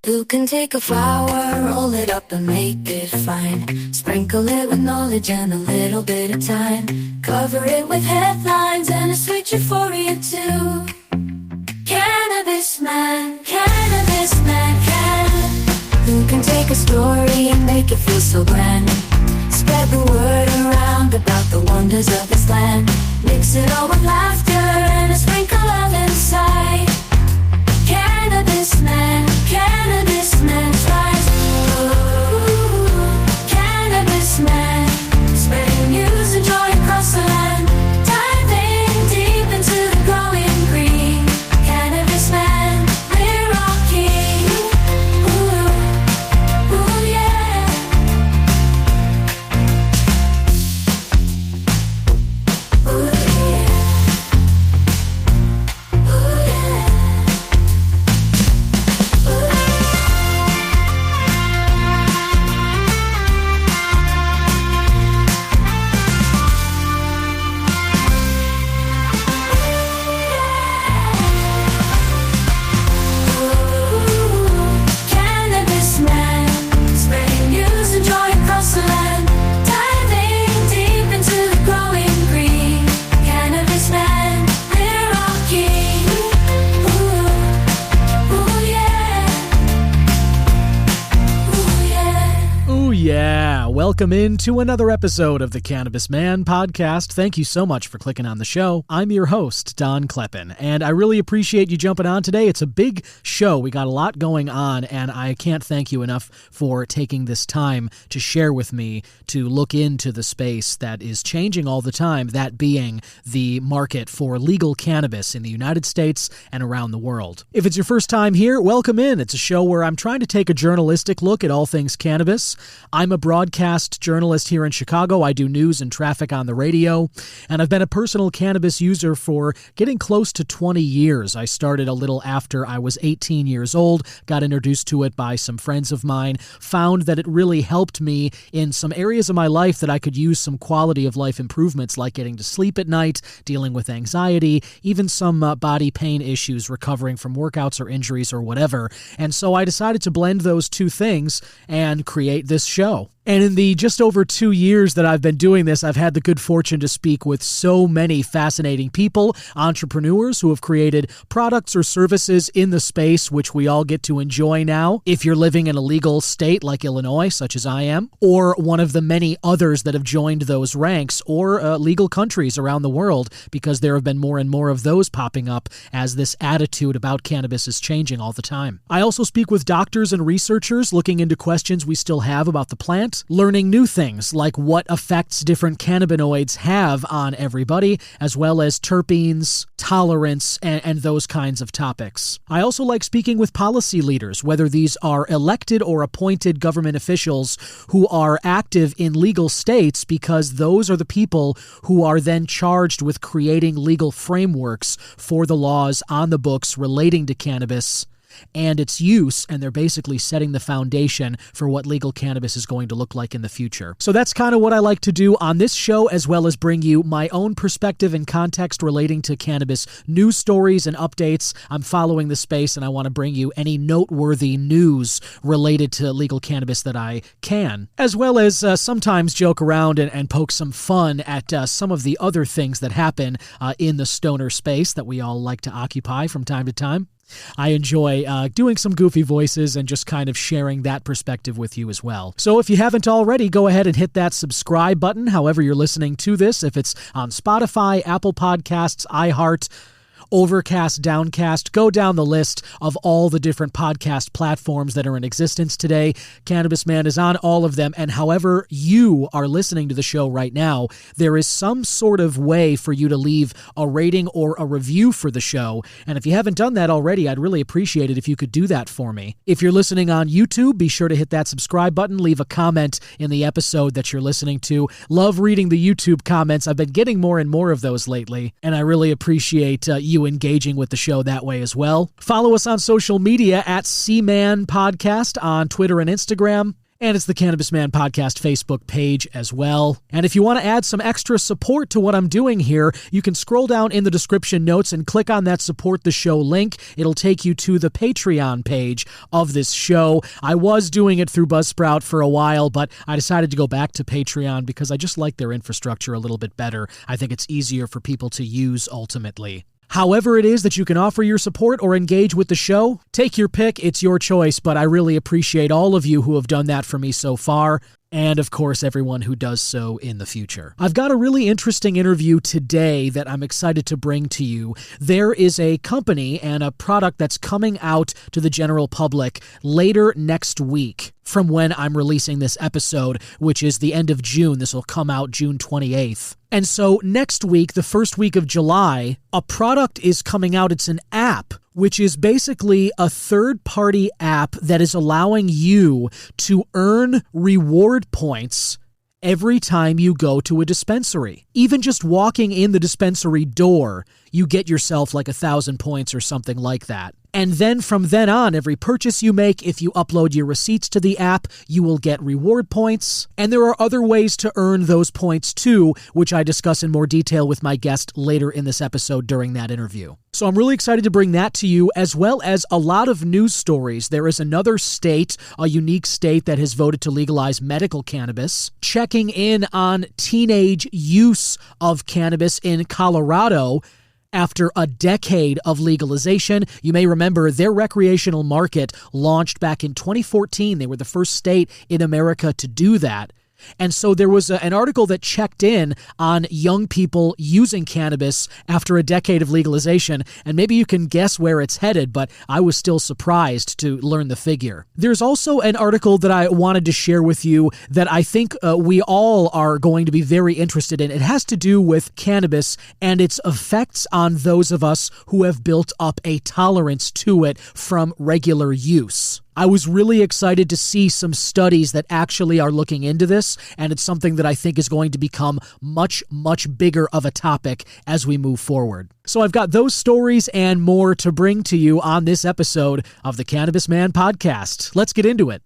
Who can take a flower, roll it up and make it fine, sprinkle it with knowledge and a little bit of time, cover it with headlines and a sweet euphoria too. Cannabis man, can. Who can take a story and make it feel so grand, spread the word around about the wonders of this land, mix it all with laughter and a sprinkle of insight. Cannabis man tries. Ooh, Cannabis man, spreading news and joy across the land, diving deep into the growing green. Cannabis man, we're all king. Ooh yeah. Ooh yeah. Ooh yeah. Cannabis man, spreading news and joy across the land, diving deep into the growing green. Cannabis man, we're all king. Ooh yeah. Ooh yeah. Ooh, yeah. Welcome into another episode of the Cannabis Man podcast. Thank you so much for clicking on the show. I'm your host, Don Kleppen, and I really appreciate you jumping on today. It's a big show. We got a lot going on, and I can't thank you enough for taking this time to share with me, to look into the space that is changing all the time, that being the market for legal cannabis in the United States and around the world. If it's your first time here, welcome in. It's a show where I'm trying to take a journalistic look at all things cannabis. I'm a broadcast journalist here in Chicago. I do news and traffic on the radio, and I've been a personal cannabis user for getting close to 20 years. I started a little after I was 18 years old, got introduced to it by some friends of mine, found that it really helped me in some areas of my life that I could use some quality of life improvements, like getting to sleep at night, dealing with anxiety, even some body pain issues, recovering from workouts or injuries or whatever. And so I decided to blend those two things and create this show. And in the just over 2 years that I've been doing this, I've had the good fortune to speak with so many fascinating people, entrepreneurs who have created products or services in the space which we all get to enjoy now. If you're living in a legal state like Illinois, such as I am, or one of the many others that have joined those ranks, or legal countries around the world, because there have been more and more of those popping up as this attitude about cannabis is changing all the time. I also speak with doctors and researchers looking into questions we still have about the plant, learning new things like what effects different cannabinoids have on everybody, as well as terpenes, tolerance, and those kinds of topics. I also like speaking with policy leaders, whether these are elected or appointed government officials who are active in legal states, because those are the people who are then charged with creating legal frameworks for the laws on the books relating to cannabis and its use, and they're basically setting the foundation for what legal cannabis is going to look like in the future. So that's kind of what I like to do on this show, as well as bring you my own perspective and context relating to cannabis news stories and updates. I'm following the space, and I want to bring you any noteworthy news related to legal cannabis that I can, as well as sometimes joke around and poke some fun at some of the other things that happen in the stoner space that we all like to occupy from time to time. I enjoy doing some goofy voices and just kind of sharing that perspective with you as well. So if you haven't already, go ahead and hit that subscribe button, however you're listening to this. If it's on Spotify, Apple Podcasts, iHeart, Overcast, Downcast, go down the list of all the different podcast platforms that are in existence today. Cannabis Man is on all of them, and however you are listening to the show right now, there is some sort of way for you to leave a rating or a review for the show, and if you haven't done that already, I'd really appreciate it if you could do that for me. If you're listening on YouTube, be sure to hit that subscribe button, leave a comment in the episode that you're listening to. Love reading the YouTube comments. I've been getting more and more of those lately, and I really appreciate you engaging with the show that way as well. Follow us on social media at C-Man Podcast on Twitter and Instagram. And it's the Cannabis Man Podcast Facebook page as well. And if you want to add some extra support to what I'm doing here, you can scroll down in the description notes and click on that support the show link. It'll take you to the Patreon page of this show. I was doing it through Buzzsprout for a while, but I decided to go back to Patreon because I just like their infrastructure a little bit better. I think it's easier for people to use ultimately. However it is that you can offer your support or engage with the show, take your pick, it's your choice, but I really appreciate all of you who have done that for me so far, and of course everyone who does so in the future. I've got a really interesting interview today that I'm excited to bring to you. There is a company and a product that's coming out to the general public later next week from when I'm releasing this episode, which is the end of June. This will come out June 28th. And so next week, the first week of July, a product is coming out. It's an app, which is basically a third-party app that is allowing you to earn reward points every time you go to a dispensary. Even just walking in the dispensary door, you get yourself like 1,000 points or something like that. And then from then on, every purchase you make, if you upload your receipts to the app, you will get reward points. And there are other ways to earn those points too, which I discuss in more detail with my guest later in this episode during that interview. So I'm really excited to bring that to you, as well as a lot of news stories. There is another state, a unique state that has voted to legalize medical cannabis, checking in on teenage use of cannabis in Colorado. After a decade of legalization, you may remember their recreational market launched back in 2014. They were the first state in America to do that. And so there was an article that checked in on young people using cannabis after a decade of legalization, and maybe you can guess where it's headed, but I was still surprised to learn the figure. There's also an article that I wanted to share with you that I think we all are going to be very interested in. It has to do with cannabis and its effects on those of us who have built up a tolerance to it from regular use. I was really excited to see some studies that actually are looking into this, and it's something that I think is going to become much, much bigger of a topic as we move forward. So I've got those stories and more to bring to you on this episode of the Cannabis Man Podcast. Let's get into it.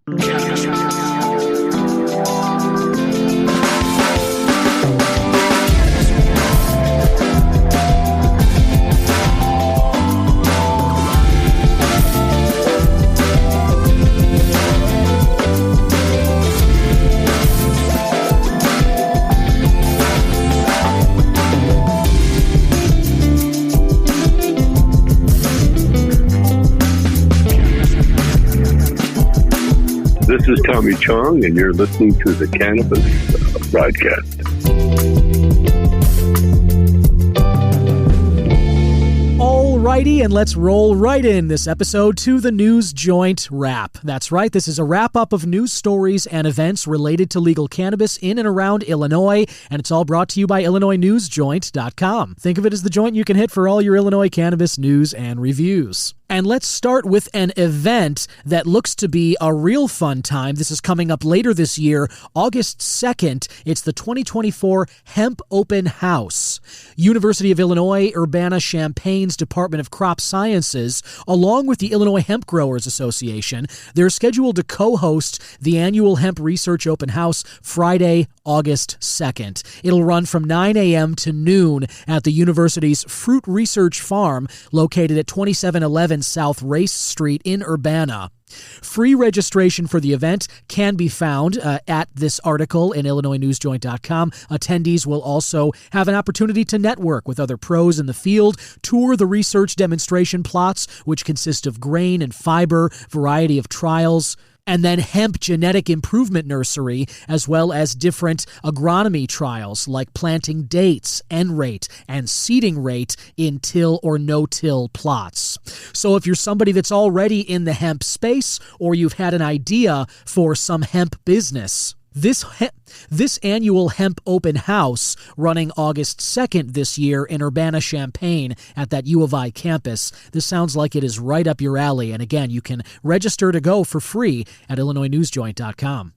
This is Tommy Chong, and you're listening to the Cannabis broadcast. Alrighty, and let's roll right in this episode to the News Joint Wrap. That's right, this is a wrap-up of news stories and events related to legal cannabis in and around Illinois, and it's all brought to you by IllinoisNewsJoint.com. Think of it as the joint you can hit for all your Illinois cannabis news and reviews. And let's start with an event that looks to be a real fun time. This is coming up later this year, August 2nd. It's the 2024 Hemp Open House. University of Illinois Urbana-Champaign's Department of Crop Sciences, along with the Illinois Hemp Growers Association, they're scheduled to co-host the annual Hemp Research Open House Friday, August 2nd. It'll run from 9 a.m. to noon at the university's Fruit Research Farm, located at 2711 South Race Street in Urbana. Free registration for the event can be found at this article in IllinoisNewsJoint.com. Attendees will also have an opportunity to network with other pros in the field, tour the research demonstration plots, which consist of grain and fiber, variety of trials, and then hemp genetic improvement nursery, as well as different agronomy trials like planting dates, N rate, and seeding rate in till or no-till plots. So if you're somebody that's already in the hemp space, or you've had an idea for some hemp business, this annual Hemp Open House, running August 2nd this year in Urbana-Champaign at that U of I campus, this sounds like it is right up your alley. And again, you can register to go for free at IllinoisNewsJoint.com.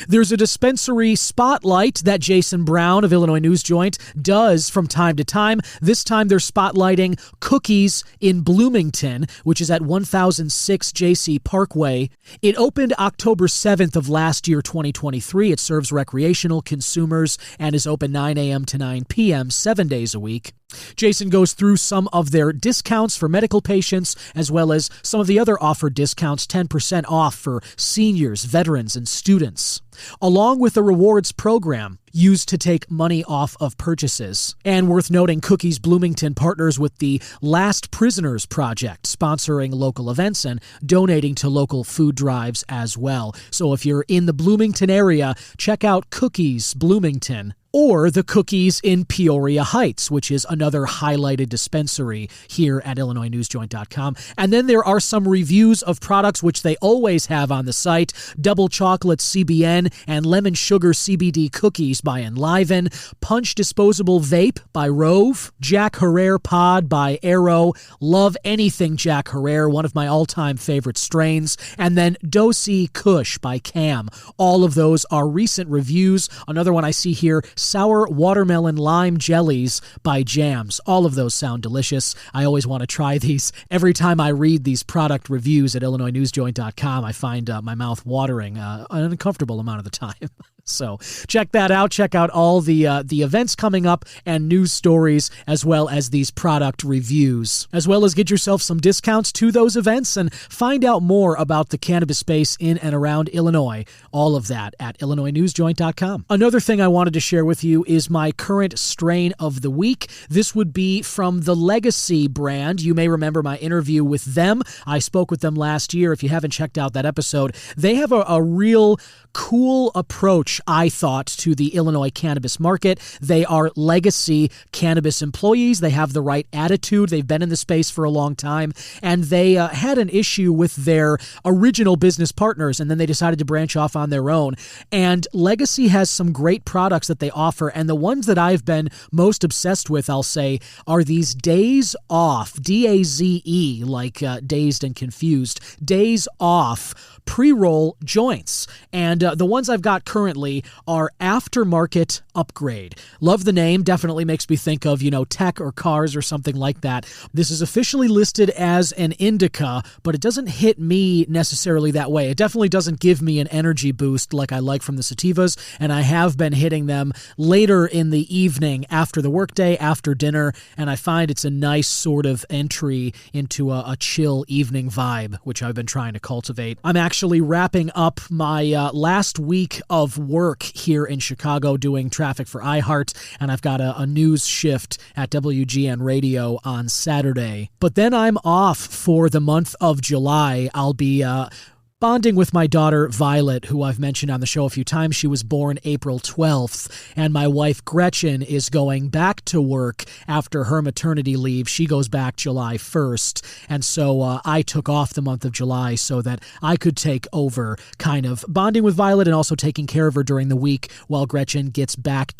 There's a dispensary spotlight that Jason Brown of Illinois News Joint does from time to time. This time they're spotlighting Cookies in Bloomington, which is at 1006 JC Parkway. It opened October 7th of last year, 2023. It serves recreational consumers and is open 9 a.m. to 9 p.m. 7 days a week. Jason goes through some of their discounts for medical patients, as well as some of the other offered discounts, 10% off for seniors, veterans, and students, along with a rewards program used to take money off of purchases. And worth noting, Cookies Bloomington partners with the Last Prisoners Project, sponsoring local events and donating to local food drives as well. So if you're in the Bloomington area, check out Cookies Bloomington. Or the Cookies in Peoria Heights, which is another highlighted dispensary here at IllinoisNewsJoint.com. And then there are some reviews of products which they always have on the site: Double Chocolate CBN and Lemon Sugar CBD Cookies by Enliven, Punch Disposable Vape by Rove, Jack Herrera Pod by Arrow, Love Anything Jack Herrera, one of my all-time favorite strains, and then Dosey Kush by Cam. All of those are recent reviews. Another one I see here, Sour Watermelon Lime Jellies by Jams. All of those sound delicious. I always want to try these. Every time I read these product reviews at IllinoisNewsJoint.com, I find my mouth watering an uncomfortable amount of the time. So check that out. Check out all the events coming up and news stories, as well as these product reviews, as well as get yourself some discounts to those events and find out more about the cannabis space in and around Illinois. All of that at IllinoisNewsJoint.com. Another thing I wanted to share with you is my current strain of the week. This would be from the Legacy brand. You may remember my interview with them. I spoke with them last year. If you haven't checked out that episode, they have a real cool approach, I thought, to the Illinois cannabis market. They are legacy cannabis employees. They have the right attitude. They've been in the space for a long time, and they had an issue with their original business partners, and then they decided to branch off on their own. And Legacy has some great products that they offer, and the ones that I've been most obsessed with, I'll say, are these Days Off, D-A-Z-E, like dazed and confused, Days Off pre-roll joints. And the ones I've got currently are Aftermarket Upgrade. Love the name. Definitely makes me think of, tech or cars or something like that. This is officially listed as an indica, but it doesn't hit me necessarily that way. It definitely doesn't give me an energy boost like I like from the sativas, and I have been hitting them later in the evening after the workday, after dinner, and I find it's a nice sort of entry into a chill evening vibe, which I've been trying to cultivate. I'm actually wrapping up my last week of work here in Chicago doing traffic for iHeart, and I've got a news shift at WGN Radio on Saturday. But then I'm off for the month of July. I'll be bonding with my daughter, Violet, who I've mentioned on the show a few times. She was born April 12th, and my wife, Gretchen, is going back to work after her maternity leave. She goes back July 1st, and so I took off the month of July so that I could take over kind of bonding with Violet and also taking care of her during the week while Gretchen gets back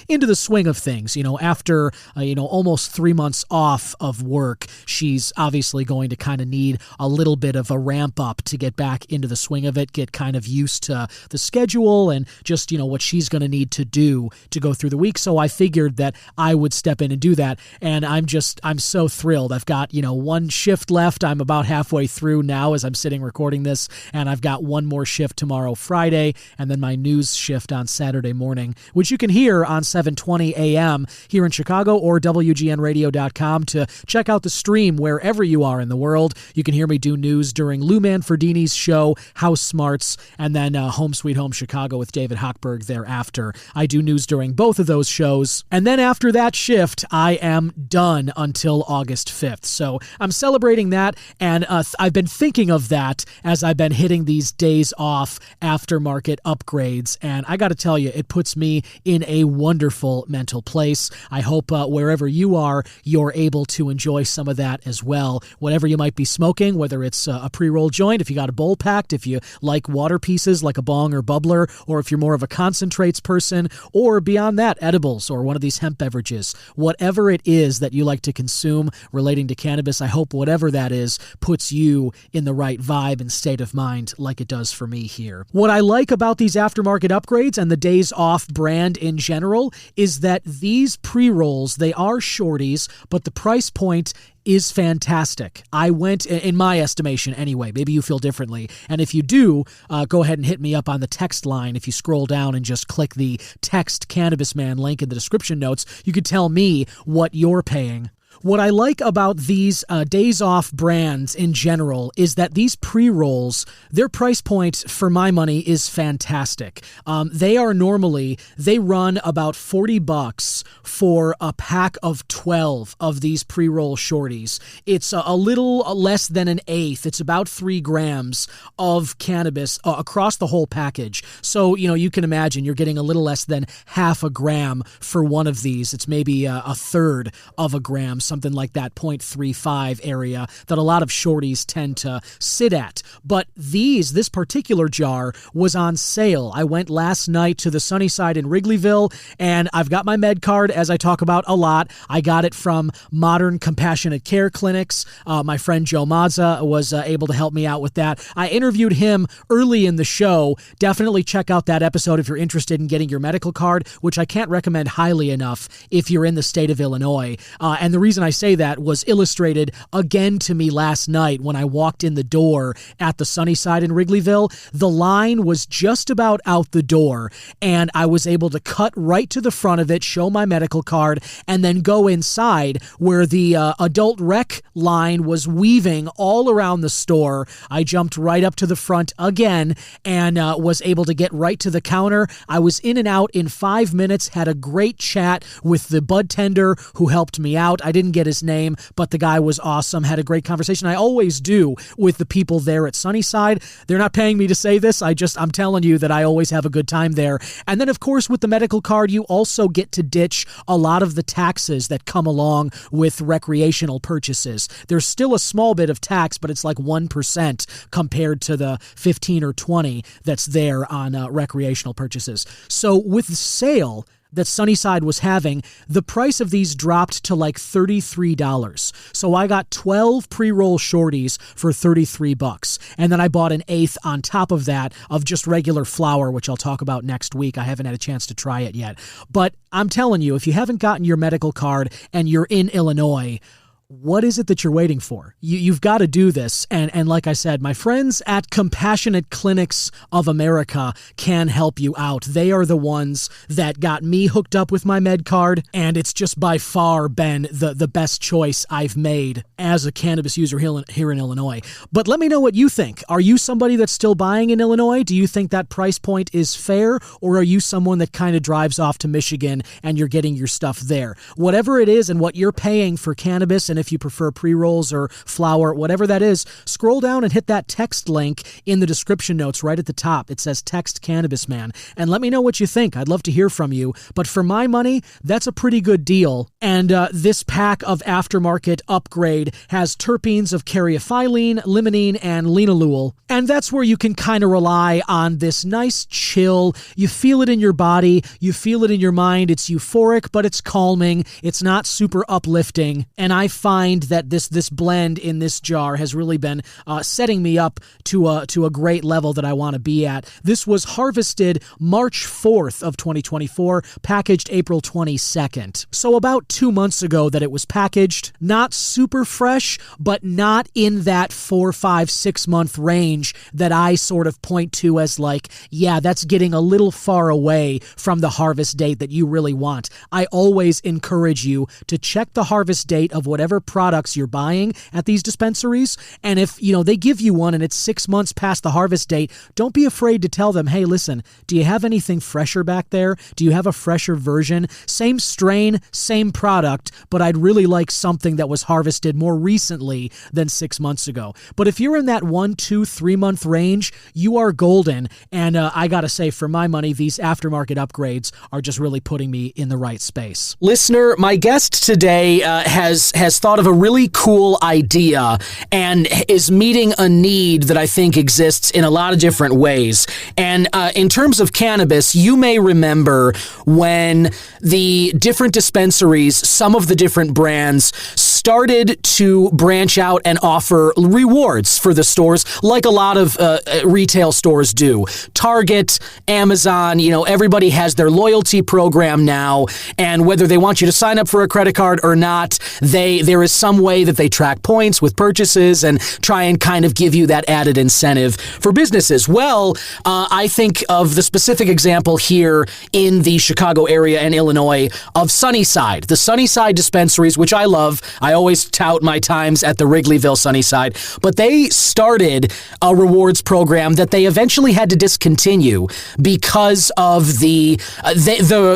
into the swing of things. After, almost 3 months off of work, she's obviously going to kind of need a little bit of a ramp up to get back into the swing of it, get kind of used to the schedule and just, what she's going to need to do to go through the week. So I figured that I would step in and do that. And I'm so thrilled. I've got, one shift left. I'm about halfway through now as I'm sitting recording this. And I've got one more shift tomorrow, Friday, and then my news shift on Saturday morning, which you can hear on 7:20 a.m. here in Chicago or WGNradio.com to check out the stream wherever you are in the world. You can hear me do news during Lou Manfredini's show, House Smarts, and then Home Sweet Home Chicago with David Hochberg thereafter. I do news during both of those shows. And then after that shift, I am done until August 5th. So I'm celebrating that, and I've been thinking of that as I've been hitting these Days Off aftermarket upgrades. And I got to tell you, it puts me in a wonderful mental place. I hope wherever you are, you're able to enjoy some of that as well. Whatever you might be smoking, whether it's a pre-roll joint, if you got a bowl packed, if you like water pieces like a bong or bubbler, or if you're more of a concentrates person, or beyond that, edibles or one of these hemp beverages. Whatever it is that you like to consume relating to cannabis, I hope whatever that is puts you in the right vibe and state of mind like it does for me here. What I like about these aftermarket upgrades and the Days Off brand in general is that these pre-rolls, they are shorties, but the price point is fantastic. I went, in my estimation anyway, maybe you feel differently. And if you do, go ahead and hit me up on the text line. If you scroll down and just click the text Cannabis Man link in the description notes, you could tell me what you're paying. What I like about these Days Off brands in general is that these pre-rolls, their price point for my money is fantastic. They run about $40 for a pack of 12 of these pre-roll shorties. It's a little less than an eighth. It's about 3 grams of cannabis across the whole package. So, you can imagine you're getting a little less than half a gram for one of these. It's maybe a third of a gram, something like that 0.35 area that a lot of shorties tend to sit at. But this particular jar was on sale. I went last night to the Sunnyside in Wrigleyville, and I've got my med card, as I talk about a lot. I got it from Modern Compassionate Care Clinics. My friend Joe Mazza was able to help me out with that. I interviewed him early in the show. Definitely check out that episode if you're interested in getting your medical card, which I can't recommend highly enough if you're in the state of Illinois. And the reason I say that was illustrated again to me last night when I walked in the door at the Sunnyside in Wrigleyville. The line was just about out the door, and I was able to cut right to the front of it, show my medical card, and then go inside where the adult rec line was weaving all around the store. I jumped right up to the front again and was able to get right to the counter. I was in and out in 5 minutes, had a great chat with the bud tender who helped me out. I didn't get his name, but the guy was awesome, had a great conversation. I always do with the people there at Sunnyside. They're not paying me to say this. I'm telling you that I always have a good time there. And then, of course, with the medical card, you also get to ditch a lot of the taxes that come along with recreational purchases. There's still a small bit of tax, but it's like 1% compared to the 15 or 20 that's there on recreational purchases. So with the sale that Sunnyside was having, the price of these dropped to like $33. So I got 12 pre-roll shorties for $33. And then I bought an eighth on top of that of just regular flower, which I'll talk about next week. I haven't had a chance to try it yet. But I'm telling you, if you haven't gotten your medical card and you're in Illinois, what is it that you're waiting for? You've got to do this. And like I said, my friends at Compassionate Clinics of America can help you out. They are the ones that got me hooked up with my med card, and it's just by far been the best choice I've made as a cannabis user here in Illinois. But let me know what you think. Are you somebody that's still buying in Illinois? Do you think that price point is fair, or are you someone that kind of drives off to Michigan and you're getting your stuff there? Whatever it is and what you're paying for cannabis, and if you prefer pre-rolls or flower, whatever that is, scroll down and hit that text link in the description notes right at the top. It says text Cannabis Man, and let me know what you think. I'd love to hear from you. But for my money, that's a pretty good deal. And this pack of aftermarket upgrade has terpenes of caryophyllene, limonene, and linalool. And that's where you can kind of rely on this nice chill. You feel it in your body. You feel it in your mind. It's euphoric, but it's calming. It's not super uplifting. And I find that this blend in this jar has really been setting me up to a great level that I want to be at. This was harvested March 4th of 2024, packaged April 22nd. So about 2 months ago that it was packaged. Not super fresh, but not in that 4, 5, 6 month range that I sort of point to as like, yeah, that's getting a little far away from the harvest date that you really want. I always encourage you to check the harvest date of whatever products you're buying at these dispensaries. And if, they give you one and it's 6 months past the harvest date, don't be afraid to tell them, hey, listen, do you have anything fresher back there? Do you have a fresher version? Same strain, same product, but I'd really like something that was harvested more recently than 6 months ago. But if you're in that 1, 2, 3 month range, you are golden. And I gotta say, for my money, these aftermarket upgrades are just really putting me in the right space. Listener, my guest today has thought thought of a really cool idea and is meeting a need that I think exists in a lot of different ways. And in terms of cannabis, you may remember when the different dispensaries, some of the different brands, started to branch out and offer rewards for the stores like a lot of retail stores do. Target, Amazon, everybody has their loyalty program now, and whether they want you to sign up for a credit card or not, there is some way that they track points with purchases and try and kind of give you that added incentive for businesses. Well, I think of the specific example here in the Chicago area and Illinois of Sunnyside. The Sunnyside dispensaries, which I love. I always tout my times at the Wrigleyville Sunnyside, but they started a rewards program that they eventually had to discontinue because of the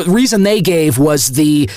reason they gave was the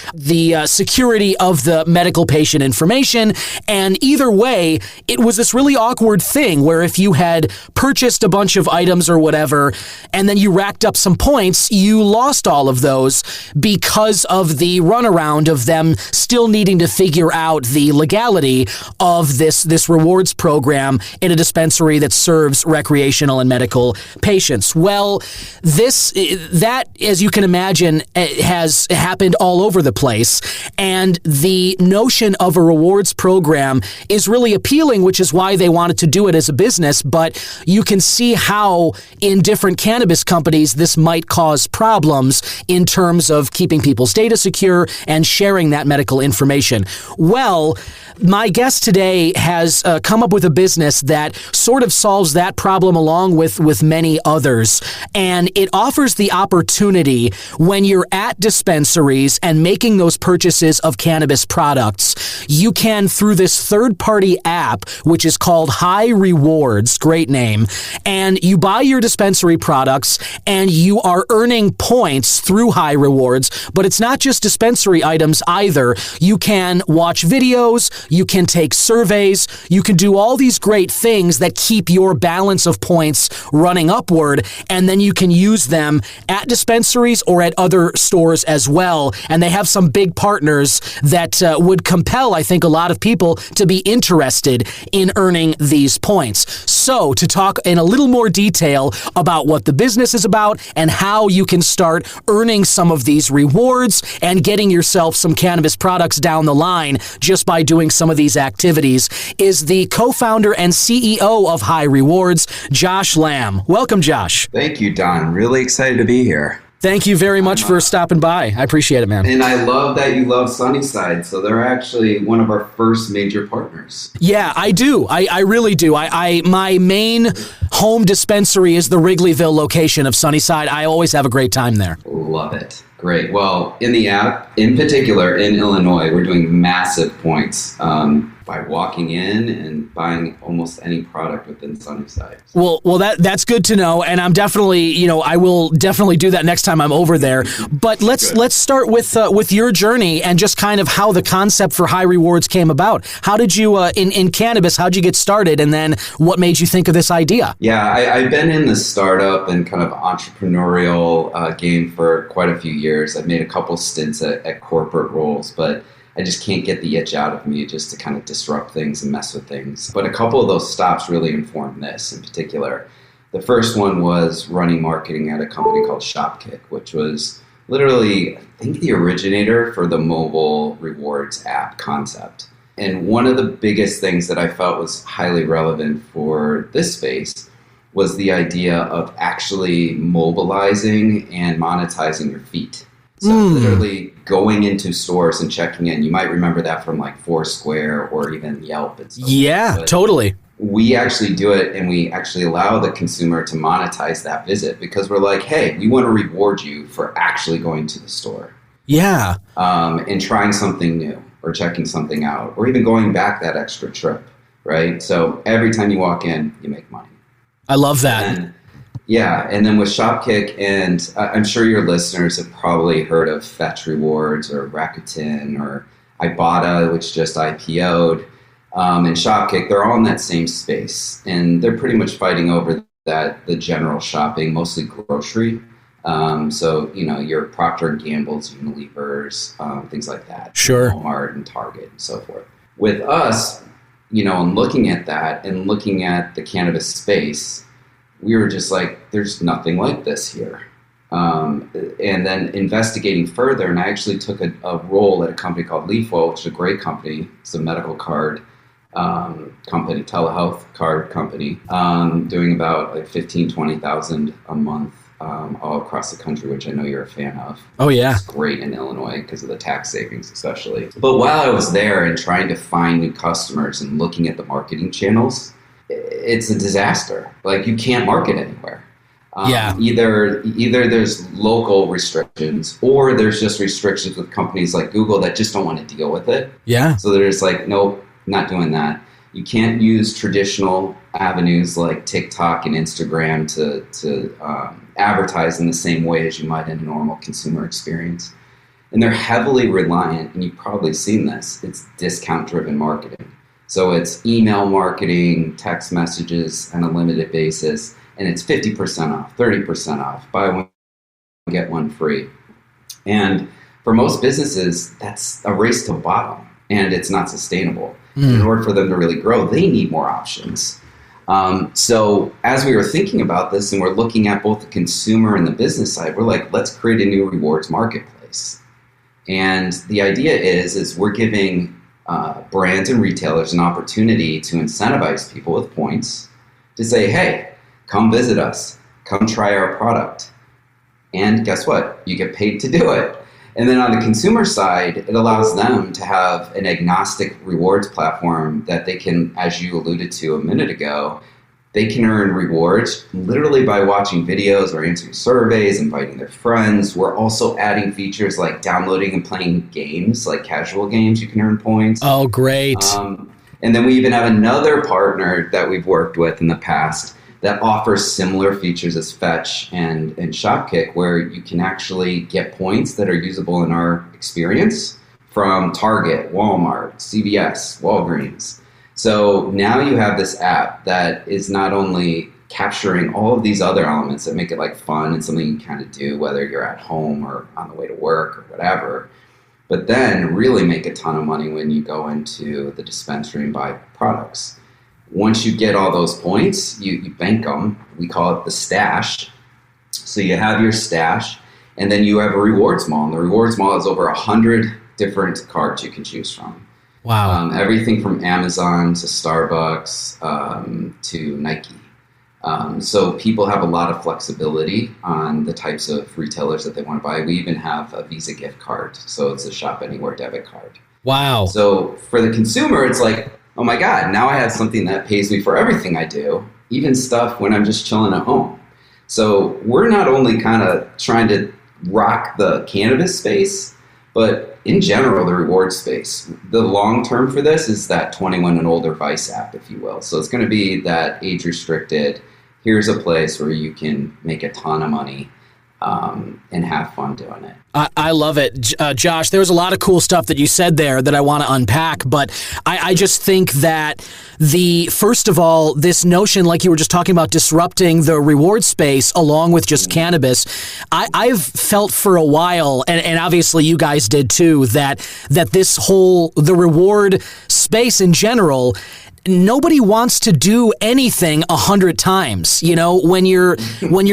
security of the medical patient information. And either way, it was this really awkward thing where if you had purchased a bunch of items or whatever, and then you racked up some points, you lost all of those because of the runaround of them still needing to figure out the legality of this rewards program in a dispensary that serves recreational and medical patients. Well, that, as you can imagine, has happened all over the place. And the notion of a rewards program is really appealing, which is why they wanted to do it as a business. But you can see how in different cannabis companies this might cause problems in terms of keeping people's data secure and sharing that medical information. Well, my guest today has come up with a business that sort of solves that problem along with many others. And it offers the opportunity when you're at dispensaries and making those purchases of cannabis products, you can, through this third-party app, which is called HighRewards, great name, and you buy your dispensary products and you are earning points through HighRewards. But it's not just dispensary items either. You can watch videos, you can take surveys, you can do all these great things that keep your balance of points running upward, and then you can use them at dispensaries or at other stores as well. And they have some big partners that would compel, I think, a lot of people to be interested in earning these points. So, to talk in a little more detail about what the business is about and how you can start earning some of these rewards and getting yourself some cannabis products down the line just by doing some of these activities, is the co-founder and CEO of HighRewards, Josh Lamb. Welcome, Josh. Thank you, Don. Really excited to be here. Thank you very much for stopping by. I appreciate it, man. And I love that you love Sunnyside. So they're actually one of our first major partners. Yeah, I do. I really do. My main home dispensary is the Wrigleyville location of Sunnyside. I always have a great time there. Love it. Great. Well, in the app, in particular in Illinois, we're doing massive points by walking in and buying almost any product within Sunnyside. Well, that's good to know, and I'm definitely, I will definitely do that next time I'm over there. But let's start with your journey and just kind of how the concept for HighRewards came about. How did you in cannabis? How'd you get started, and then what made you think of this idea? Yeah, I've been in the startup and kind of entrepreneurial game for quite a few years. I've made a couple stints at corporate roles, but I just can't get the itch out of me just to kind of disrupt things and mess with things. But a couple of those stops really informed this in particular. The first one was running marketing at a company called Shopkick, which was literally, I think, the originator for the mobile rewards app concept. And one of the biggest things that I felt was highly relevant for this space was the idea of actually mobilizing and monetizing your feet. So literally going into stores and checking in. You might remember that from like Foursquare or even Yelp and stuff. Yeah, totally. We actually do it, and we actually allow the consumer to monetize that visit because we're like, hey, we want to reward you for actually going to the store. Yeah. And trying something new or checking something out or even going back that extra trip, right? So every time you walk in, you make money. I love that. And then with Shopkick, and I'm sure your listeners have probably heard of Fetch Rewards or Rakuten or Ibotta, which just IPO'd, and Shopkick, they're all in that same space. And they're pretty much fighting over the general shopping, mostly grocery. So, your Procter & Gamble's, Unilever's, things like that. Sure. Walmart and Target and so forth. with us, and looking at that and looking at the cannabis space, we were just like, there's nothing like this here. And then investigating further, and I actually took a role at a company called Leafwell, which is a great company. It's a medical card company, telehealth card company, doing about like 20,000 a month all across the country, which I know you're a fan of. Oh, yeah. It's great in Illinois because of the tax savings especially. But while I was there and trying to find new customers and looking at the marketing channels, it's a disaster. Like, you can't market anywhere. Either there's local restrictions, or there's just restrictions with companies like Google that just don't want to deal with it. Yeah. So they're just like, nope, not doing that. You can't use traditional avenues like TikTok and Instagram to advertise in the same way as you might in a normal consumer experience. And they're heavily reliant, and you've probably seen this, it's discount-driven marketing. So it's email marketing, text messages on a limited basis, and it's 50% off, 30% off, buy one, get one free. And for most businesses, that's a race to the bottom, and it's not sustainable. In order for them to really grow, they need more options. So as we were thinking about this, and we're looking at both the consumer and the business side, we're like, let's create a new rewards marketplace. And the idea is we're giving brands and retailers an opportunity to incentivize people with points to say, hey, come visit us, come try our product. And guess what? You get paid to do it. And then on the consumer side, it allows them to have an agnostic rewards platform that they can, as you alluded to a minute ago, they can earn rewards literally by watching videos or answering surveys, inviting their friends. We're also adding features like downloading and playing games, like casual games, you can earn points. Oh, great. And then we even have another partner that we've worked with in the past that offers similar features as Fetch and Shopkick, where you can actually get points that are usable in our experience from Target, Walmart, CVS, Walgreens. So now you have this app that is not only capturing all of these other elements that make it like fun and something you kind of do, whether you're at home or on the way to work or whatever, but then really make a ton of money when you go into the dispensary and buy products. Once you get all those points, you bank them. We call it the stash. So you have your stash, and then you have a rewards mall. And the rewards mall is over 100 different cards you can choose from. Wow. Everything from Amazon to Starbucks to Nike. So people have a lot of flexibility on the types of retailers that they want to buy. We even have a Visa gift card. So it's a Shop Anywhere debit card. Wow. So for the consumer, it's like, oh my God, now I have something that pays me for everything I do, even stuff when I'm just chilling at home. So we're not only kind of trying to rock the cannabis space, but in general, the reward space. The long term for this is that 21 and older Vice app, if you will. So it's going to be that age restricted, here's a place where you can make a ton of money and have fun doing it. I love it. Josh, there was a lot of cool stuff that you said there that I want to unpack, but I just think that first of all, this notion, like you were just talking about, disrupting the reward space along with just cannabis, I've felt for a while, and obviously you guys did too, that the reward space in general, nobody wants to do anything 100 times. You know, when you're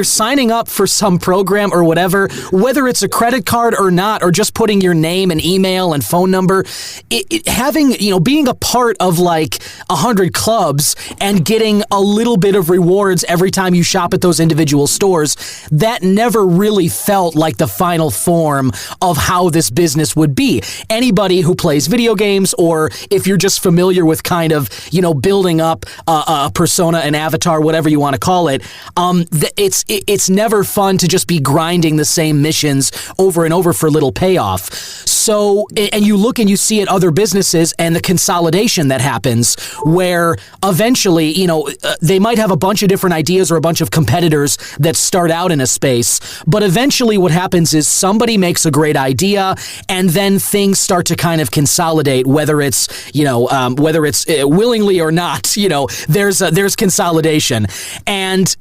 signing up for some program or whatever, whether it's a credit card or not, or just putting your name and email and phone number, being a part of like 100 clubs and getting a little bit of rewards every time you shop at those individual stores, that never really felt like the final form of how this business would be. Anybody who plays video games, or if you're just familiar with kind of, building up a persona, an avatar, whatever you want to call it, it's never fun to just be grinding the same missions over and over for little payoff. So, and you look and you see at other businesses and the consolidation that happens, where eventually, they might have a bunch of different ideas or a bunch of competitors that start out in a space, but eventually what happens is somebody makes a great idea, and then things start to kind of consolidate, whether it's willingly or not, there's consolidation. And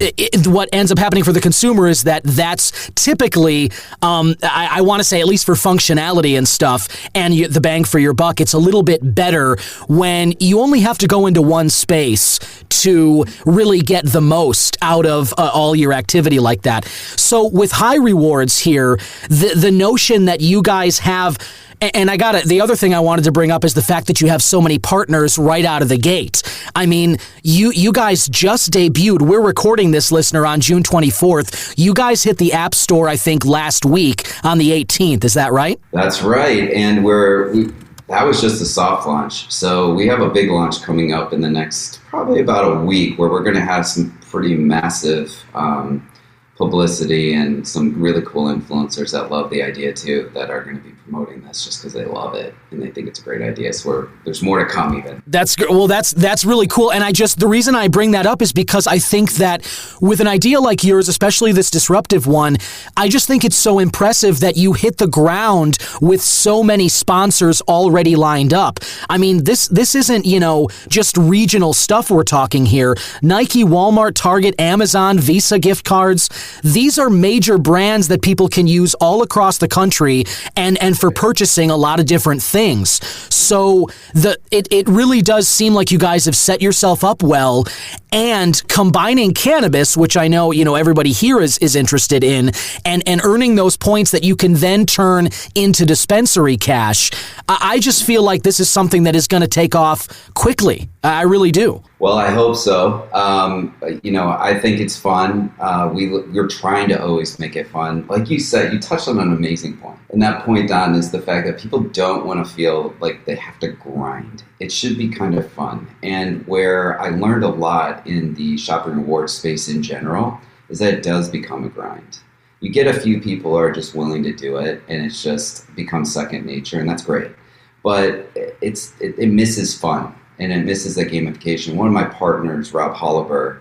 what ends up happening for the consumer is that's typically, I want to say, at least for functionality and stuff and the bang for your buck, it's a little bit better when you only have to go into one space to really get the most out of all your activity like that. So with HighRewards here, the notion that you guys have, and the other thing I wanted to bring up is the fact that you have so many partners right out of the gate. I mean, you guys just debuted. We're recording this, listener, on June 24th. You guys hit the App Store, I think, last week on the 18th. Is that right? That's right. And that was just a soft launch. So we have a big launch coming up in the next probably about a week where we're going to have some pretty massive publicity and some really cool influencers that love the idea too, that are going to be promoting this just because they love it and they think it's a great idea. So there's more to come even. That's really cool. And the reason I bring that up is because I think that with an idea like yours, especially this disruptive one, I just think it's so impressive that you hit the ground with so many sponsors already lined up. I mean, this isn't, just regional stuff we're talking here. Nike, Walmart, Target, Amazon, Visa gift cards. These are major brands that people can use all across the country and for purchasing a lot of different things. So it really does seem like you guys have set yourself up well, and combining cannabis, which I know, everybody here is interested in, and earning those points that you can then turn into dispensary cash. I just feel like this is something that is going to take off quickly. I really do. Well, I hope so. I think it's fun. We're trying to always make it fun. Like you said, you touched on an amazing point. And that point, Don, is the fact that people don't want to feel like they have to grind. It should be kind of fun. And where I learned a lot in the shopping reward space in general is that it does become a grind. You get a few people who are just willing to do it, and it's just becomes second nature, and that's great. But it misses fun. And it misses that gamification. One of my partners, Rob Holliber,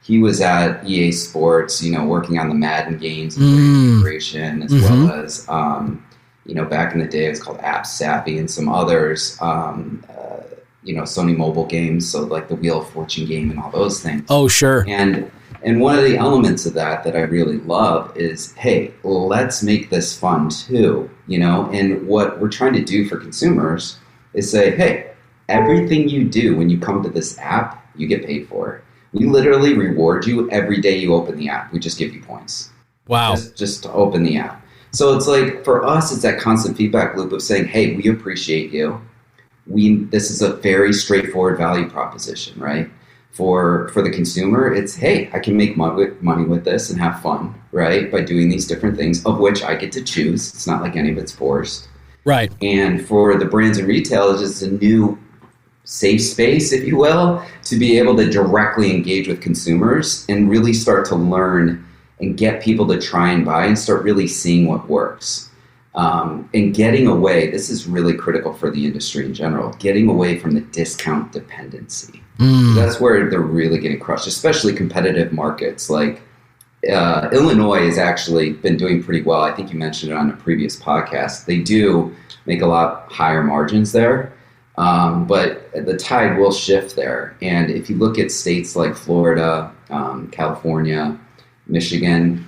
he was at EA Sports, working on the Madden games and integration, as well as, back in the day it was called App Savvy and some others, Sony mobile games, so like the Wheel of Fortune game and all those things. Oh, sure. And one of the elements of that I really love is, hey, let's make this fun too, and what we're trying to do for consumers is say, hey, everything you do when you come to this app, you get paid for. We literally reward you every day you open the app. We just give you points. Wow. Just to open the app. So it's like, for us, it's that constant feedback loop of saying, hey, we appreciate you. This is a very straightforward value proposition, right? For the consumer, it's, hey, I can make money with this and have fun, right? By doing these different things, of which I get to choose. It's not like any of it's forced. Right. And for the brands and retail, it's just a new safe space, if you will, to be able to directly engage with consumers and really start to learn and get people to try and buy and start really seeing what works. And getting away, this is really critical for the industry in general, getting away from the discount dependency. That's where they're really getting crushed, especially competitive markets. Like Illinois has actually been doing pretty well. I think you mentioned it on a previous podcast. They do make a lot higher margins there. But the tide will shift there. And if you look at states like Florida, California, Michigan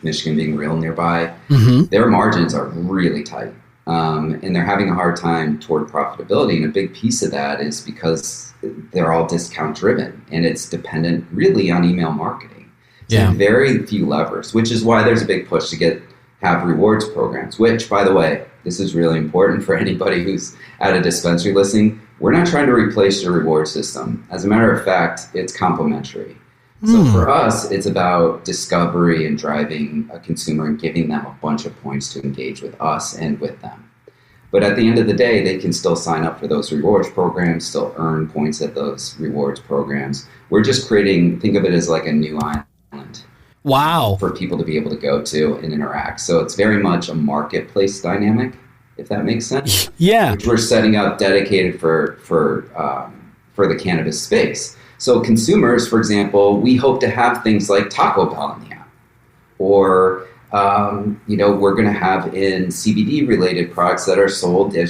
being real nearby, their margins are really tight. And they're having a hard time toward profitability. And a big piece of that is because they're all discount driven and it's dependent really on email marketing. So very few levers, which is why there's a big push to have rewards programs, which, by the way, this is really important for anybody who's at a dispensary listening. We're not trying to replace your reward system. As a matter of fact, it's complementary. So for us, it's about discovery and driving a consumer and giving them a bunch of points to engage with us and with them. But at the end of the day, they can still sign up for those rewards programs, still earn points at those rewards programs. We're just think of it as like a new island. Wow. For people to be able to go to and interact. So it's very much a marketplace dynamic, if that makes sense. Yeah. Which we're setting up dedicated for the cannabis space. So consumers, for example, we hope to have things like Taco Bell in the app. Or, we're going to have in CBD related products that are sold, I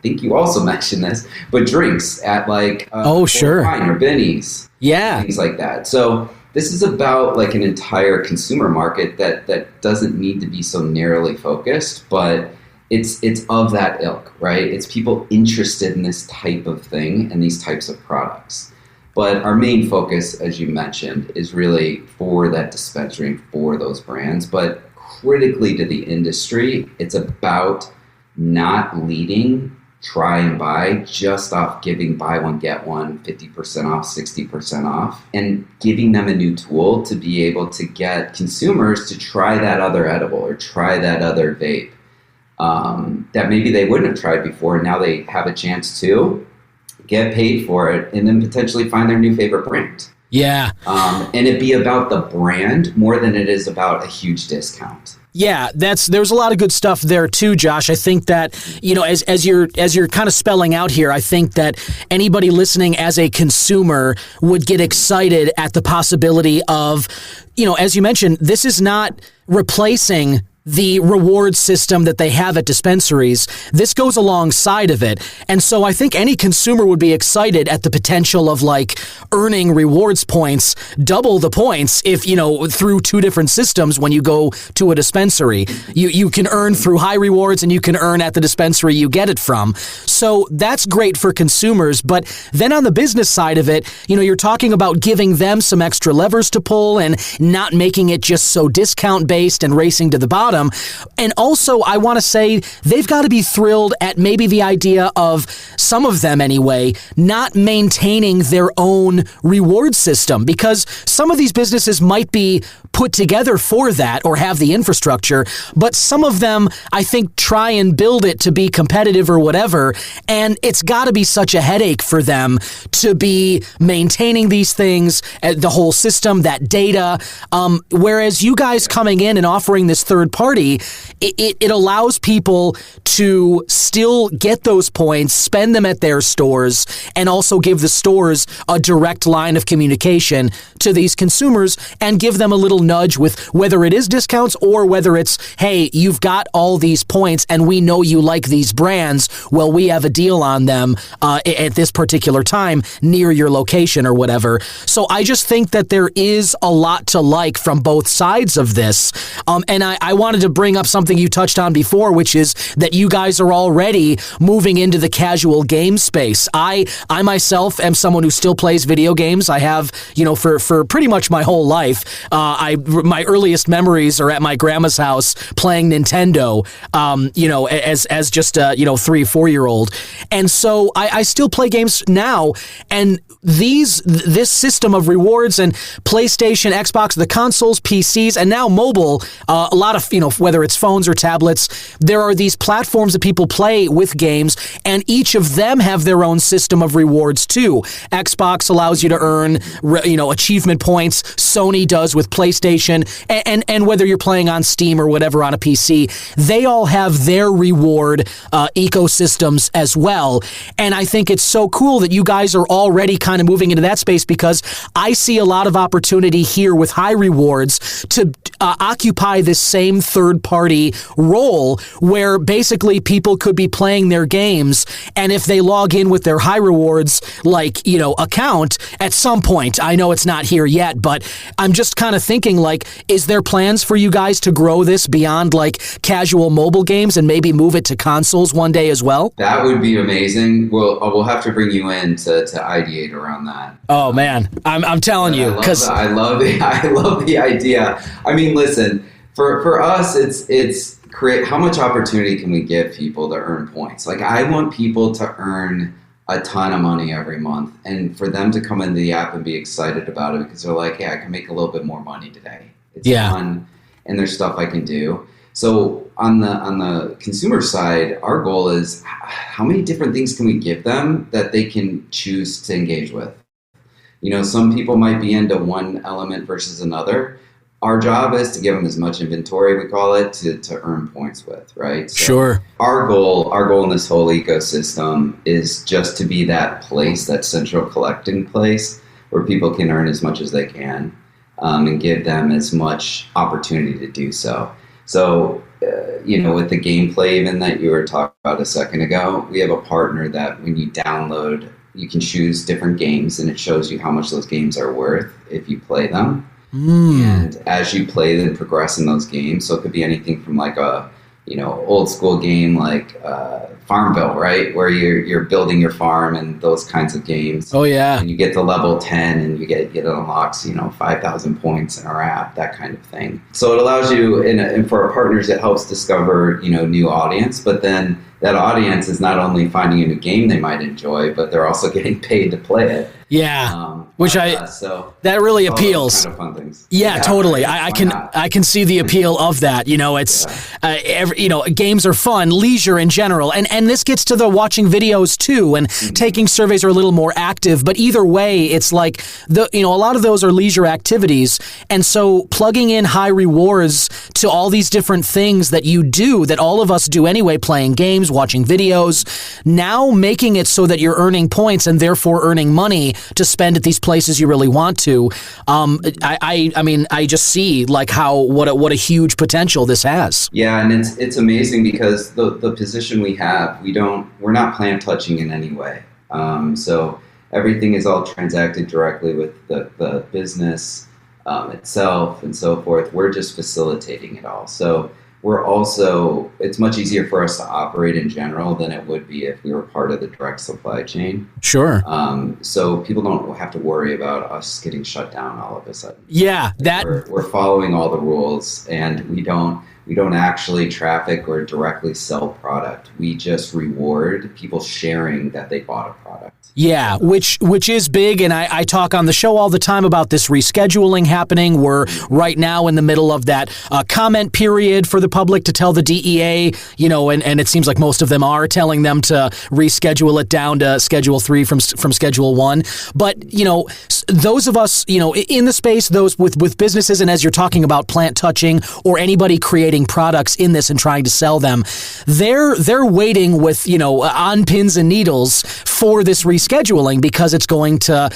think you also mentioned this, but drinks at like sure. Wine or Benny's. Yeah. Things like that. So this is about like an entire consumer market that doesn't need to be so narrowly focused, but it's of that ilk, right? It's people interested in this type of thing and these types of products. But our main focus, as you mentioned, is really for that dispensary, for those brands. But critically to the industry, it's about not leading try and buy just off giving buy one, get one, 50% off, 60% off, and giving them a new tool to be able to get consumers to try that other edible or try that other vape that maybe they wouldn't have tried before. And now they have a chance to get paid for it and then potentially find their new favorite brand. Yeah. And it be about the brand more than it is about a huge discount. Yeah, there's a lot of good stuff there too, Josh. I think that, as you're kind of spelling out here, I think that anybody listening as a consumer would get excited at the possibility of, as you mentioned, this is not replacing the reward system that they have at dispensaries. This goes alongside of it. And so I think any consumer would be excited at the potential of earning rewards points, double the points if, through two different systems when you go to a dispensary. You can earn through HighRewards and you can earn at the dispensary you get it from. So that's great for consumers. But then on the business side of it, you're talking about giving them some extra levers to pull and not making it just so discount based and racing to the bottom. And also, I want to say they've got to be thrilled at maybe the idea of, some of them anyway, not maintaining their own reward system, because some of these businesses might be put together for that or have the infrastructure, but some of them, I think, try and build it to be competitive or whatever, and it's got to be such a headache for them to be maintaining these things, the whole system, that data, whereas you guys coming in and offering this third party, it allows people to still get those points, spend them at their stores, and also give the stores a direct line of communication to these consumers and give them a little nudge with whether it is discounts or whether it's, hey, you've got all these points and we know you like these brands. Well, we have a deal on them at this particular time near your location or whatever. So I just think that there is a lot to like from both sides of this. And I wanted to bring up something you touched on before, which is that you guys are already moving into the casual game space. I myself am someone who still plays video games. I have, for pretty much my whole life. My earliest memories are at my grandma's house playing Nintendo, as just a, 3-4-year-old. And so I still play games now. And this system of rewards and PlayStation, Xbox, the consoles, PCs, and now mobile, a lot of, whether it's phones or tablets, there are these platforms that people play with games, and each of them have their own system of rewards too. Xbox allows you to earn, achievement points. Sony does with PlayStation, and whether you're playing on Steam or whatever on a PC, they all have their reward ecosystems as well. And I think it's so cool that you guys are already kind of moving into that space, because I see a lot of opportunity here with HighRewards to occupy this same third-party role where basically people could be playing their games, and if they log in with their HighRewards, account at some point, I know it's not here yet, but I'm just kind of thinking, is there plans for you guys to grow this beyond casual mobile games and maybe move it to consoles one day as well? That would be amazing. We'll have to bring you in to ideate around that. Oh man, I'm telling you, because I love the idea. I mean, listen, for us, it's create, how much opportunity can we give people to earn points? I want people to earn a ton of money every month, and for them to come into the app and be excited about it because they're like, hey, I can make a little bit more money today. It's fun, and there's stuff I can do. So on the consumer side, our goal is how many different things can we give them that they can choose to engage with? Some people might be into one element versus another. Our job is to give them as much inventory, we call it, to earn points with, right? So sure. Our goal in this whole ecosystem is just to be that place, that central collecting place where people can earn as much as they can, and give them as much opportunity to do so. So, with the gameplay even that you were talking about a second ago, we have a partner that when you download, you can choose different games, and it shows you how much those games are worth if you play them. And as you play and progress in those games, so it could be anything from a old school game like Farmville, right? Where you're building your farm and those kinds of games. Oh yeah. And you get to level 10 and it unlocks, 5,000 points in our app, that kind of thing. So it allows you, and for our partners, it helps discover, new audience, but then that audience is not only finding a new game they might enjoy, but they're also getting paid to play it. Yeah, that really appeals. Kind of fun things. Yeah, totally. I can see the appeal of that. Games are fun, leisure in general, and this gets to the watching videos too, and taking surveys are a little more active. But either way, it's like a lot of those are leisure activities, and so plugging in HighRewards to all these different things that you do, that all of us do anyway, playing games, watching videos, now making it so that you're earning points and therefore earning money to spend at these places you really want to. I just see like what a huge potential this has. Yeah, and it's amazing because the position we have, we're not plant touching in any way. So everything is all transacted directly with the business itself and so forth. We're just facilitating it all. So it's much easier for us to operate in general than it would be if we were part of the direct supply chain. Sure. So people don't have to worry about us getting shut down all of a sudden. Yeah, we're following all the rules, and we don't actually traffic or directly sell product. We just reward people sharing that they bought a product. Yeah, which is big, and I talk on the show all the time about this rescheduling happening. We're right now in the middle of that comment period for the public to tell the DEA, and it seems like most of them are telling them to reschedule it down to Schedule 3 from Schedule 1. But, those of us, in the space, those with businesses, and as you're talking about plant touching or anybody creating products in this and trying to sell them, they're waiting with, on pins and needles for this rescheduling, because it's going to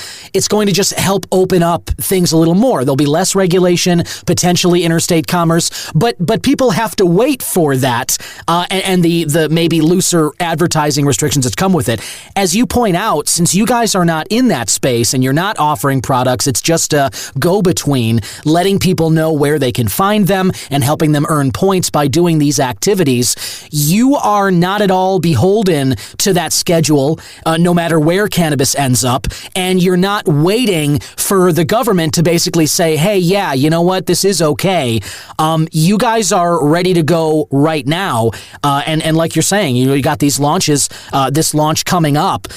just help open up things a little more. There'll be less regulation, potentially interstate commerce, but people have to wait for that, and the maybe looser advertising restrictions that come with it. As you point out, since you guys are not in that space and you're not offering products, it's just a go-between, letting people know where they can find them and helping them earn points by doing these activities. You are not at all beholden to that schedule, no matter where cannabis ends up, and you're not waiting for the government to basically say, hey, yeah, you know what, this is okay. You guys are ready to go right now, and like you're saying, you got these launches, this launch coming up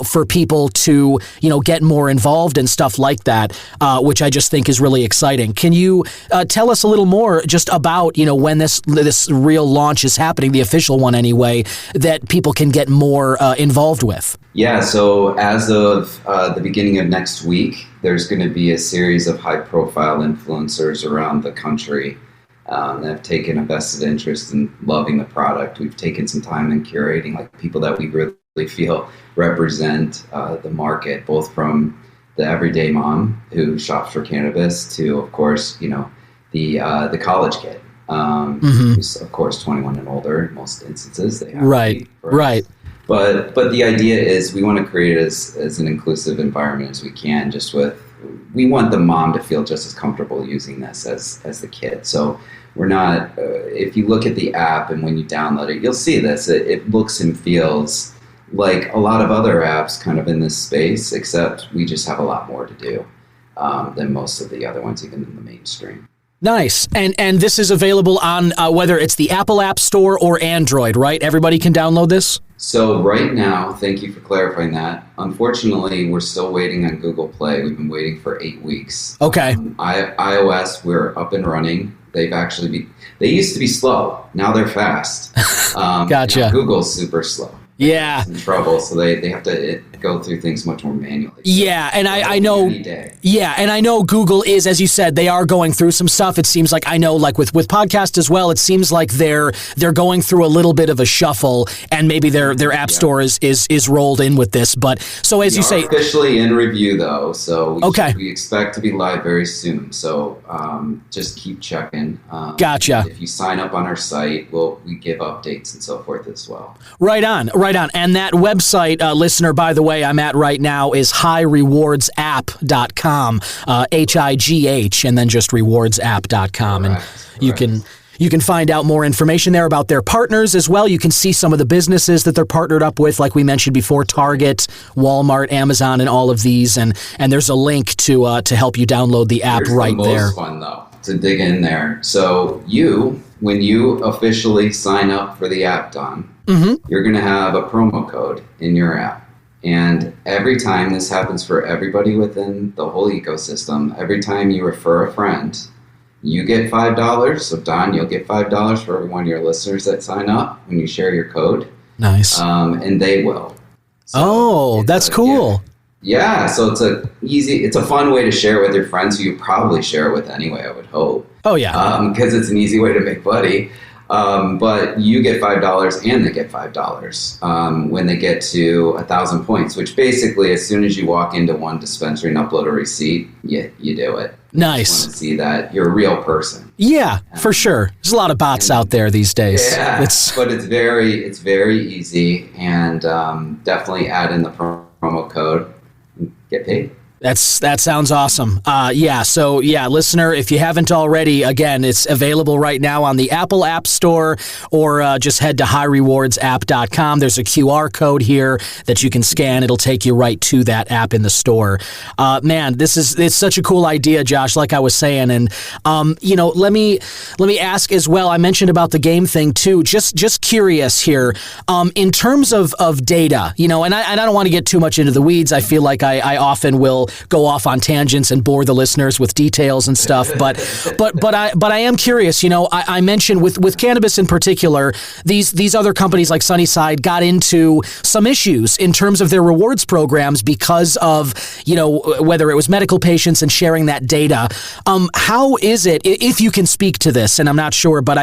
for people to get more involved and stuff like that, which I just think is really exciting. Can you tell us a little more just about when this real launch is happening, the official one anyway, that people can get more involved with? Yeah, so as of the beginning of next week, there's going to be a series of high-profile influencers around the country that have taken a vested interest in loving the product. We've taken some time in curating like people that we really feel represent the market, both from the everyday mom who shops for cannabis to, of course, the college kid who's, of course, 21 and older in most instances. They have right. But the idea is we want to create it as an inclusive environment as we can. We want the mom to feel just as comfortable using this as the kid. So we're not. If you look at the app and when you download it, you'll see this. It looks and feels like a lot of other apps kind of in this space, except we just have a lot more to do than most of the other ones, even in the mainstream. Nice. And this is available on whether it's the Apple App Store or Android, right? Everybody can download this? So right now, thank you for clarifying that. Unfortunately, we're still waiting on Google Play. We've been waiting for 8 weeks. Okay. iOS, we're up and running. They used to be slow. Now they're fast. Gotcha. Google's super slow. Yeah. In trouble, so they have to go through things much more manually. Yeah, and I know. Yeah, and I know Google is, as you said, they are going through some stuff. It seems like, I know, like with podcast as well, it seems like they're going through a little bit of a shuffle, and maybe their app store is rolled in with this. But so as you say, officially in review though, so okay, we expect to be live very soon. So just keep checking. Gotcha. If you sign up on our site, we give updates and so forth as well. Right on. And that website, listener, by the way, I'm at right now is HighRewardsApp.com, HIGH, and then just rewardsapp.com. And you can You can find out more information there about their partners as well. You can see some of the businesses that they're partnered up with, like we mentioned before, Target, Walmart, Amazon, and all of these. And there's a link to help you download the app. Here's right the there. most fun, though, to dig in there. So when you officially sign up for the app, Don, you're going to have a promo code in your app. And every time, this happens for everybody within the whole ecosystem, every time you refer a friend, you get $5. So, Don, you'll get $5 for every one of your listeners that sign up when you share your code. Nice. And they will. So that's cool. Yeah. So it's a fun way to share it with your friends who you probably share it with anyway, I would hope. Oh, yeah. Because it's an easy way to make money. But you get $5 and they get $5 when they get to 1,000 points, which basically, as soon as you walk into one dispensary and upload a receipt, you do it. Nice. You want to see that you're a real person. Yeah, for sure. There's a lot of bots out there these days. Yeah, but it's very easy, and definitely add in the promo code and get paid. That sounds awesome. Listener, if you haven't already, again, it's available right now on the Apple App Store, or just head to HighRewardsApp.com. There's a QR code here that you can scan. It'll take you right to that app in the store. Man, it's such a cool idea, Josh, like I was saying. And, let me ask as well. I mentioned about the game thing too. Just curious here, in terms of data, and I don't want to get too much into the weeds. I feel like I often will go off on tangents and bore the listeners with details and stuff, but I am curious. I mentioned with cannabis in particular, these other companies like Sunnyside got into some issues in terms of their rewards programs because of whether it was medical patients and sharing that data. How is it, if you can speak to this? And I'm not sure, but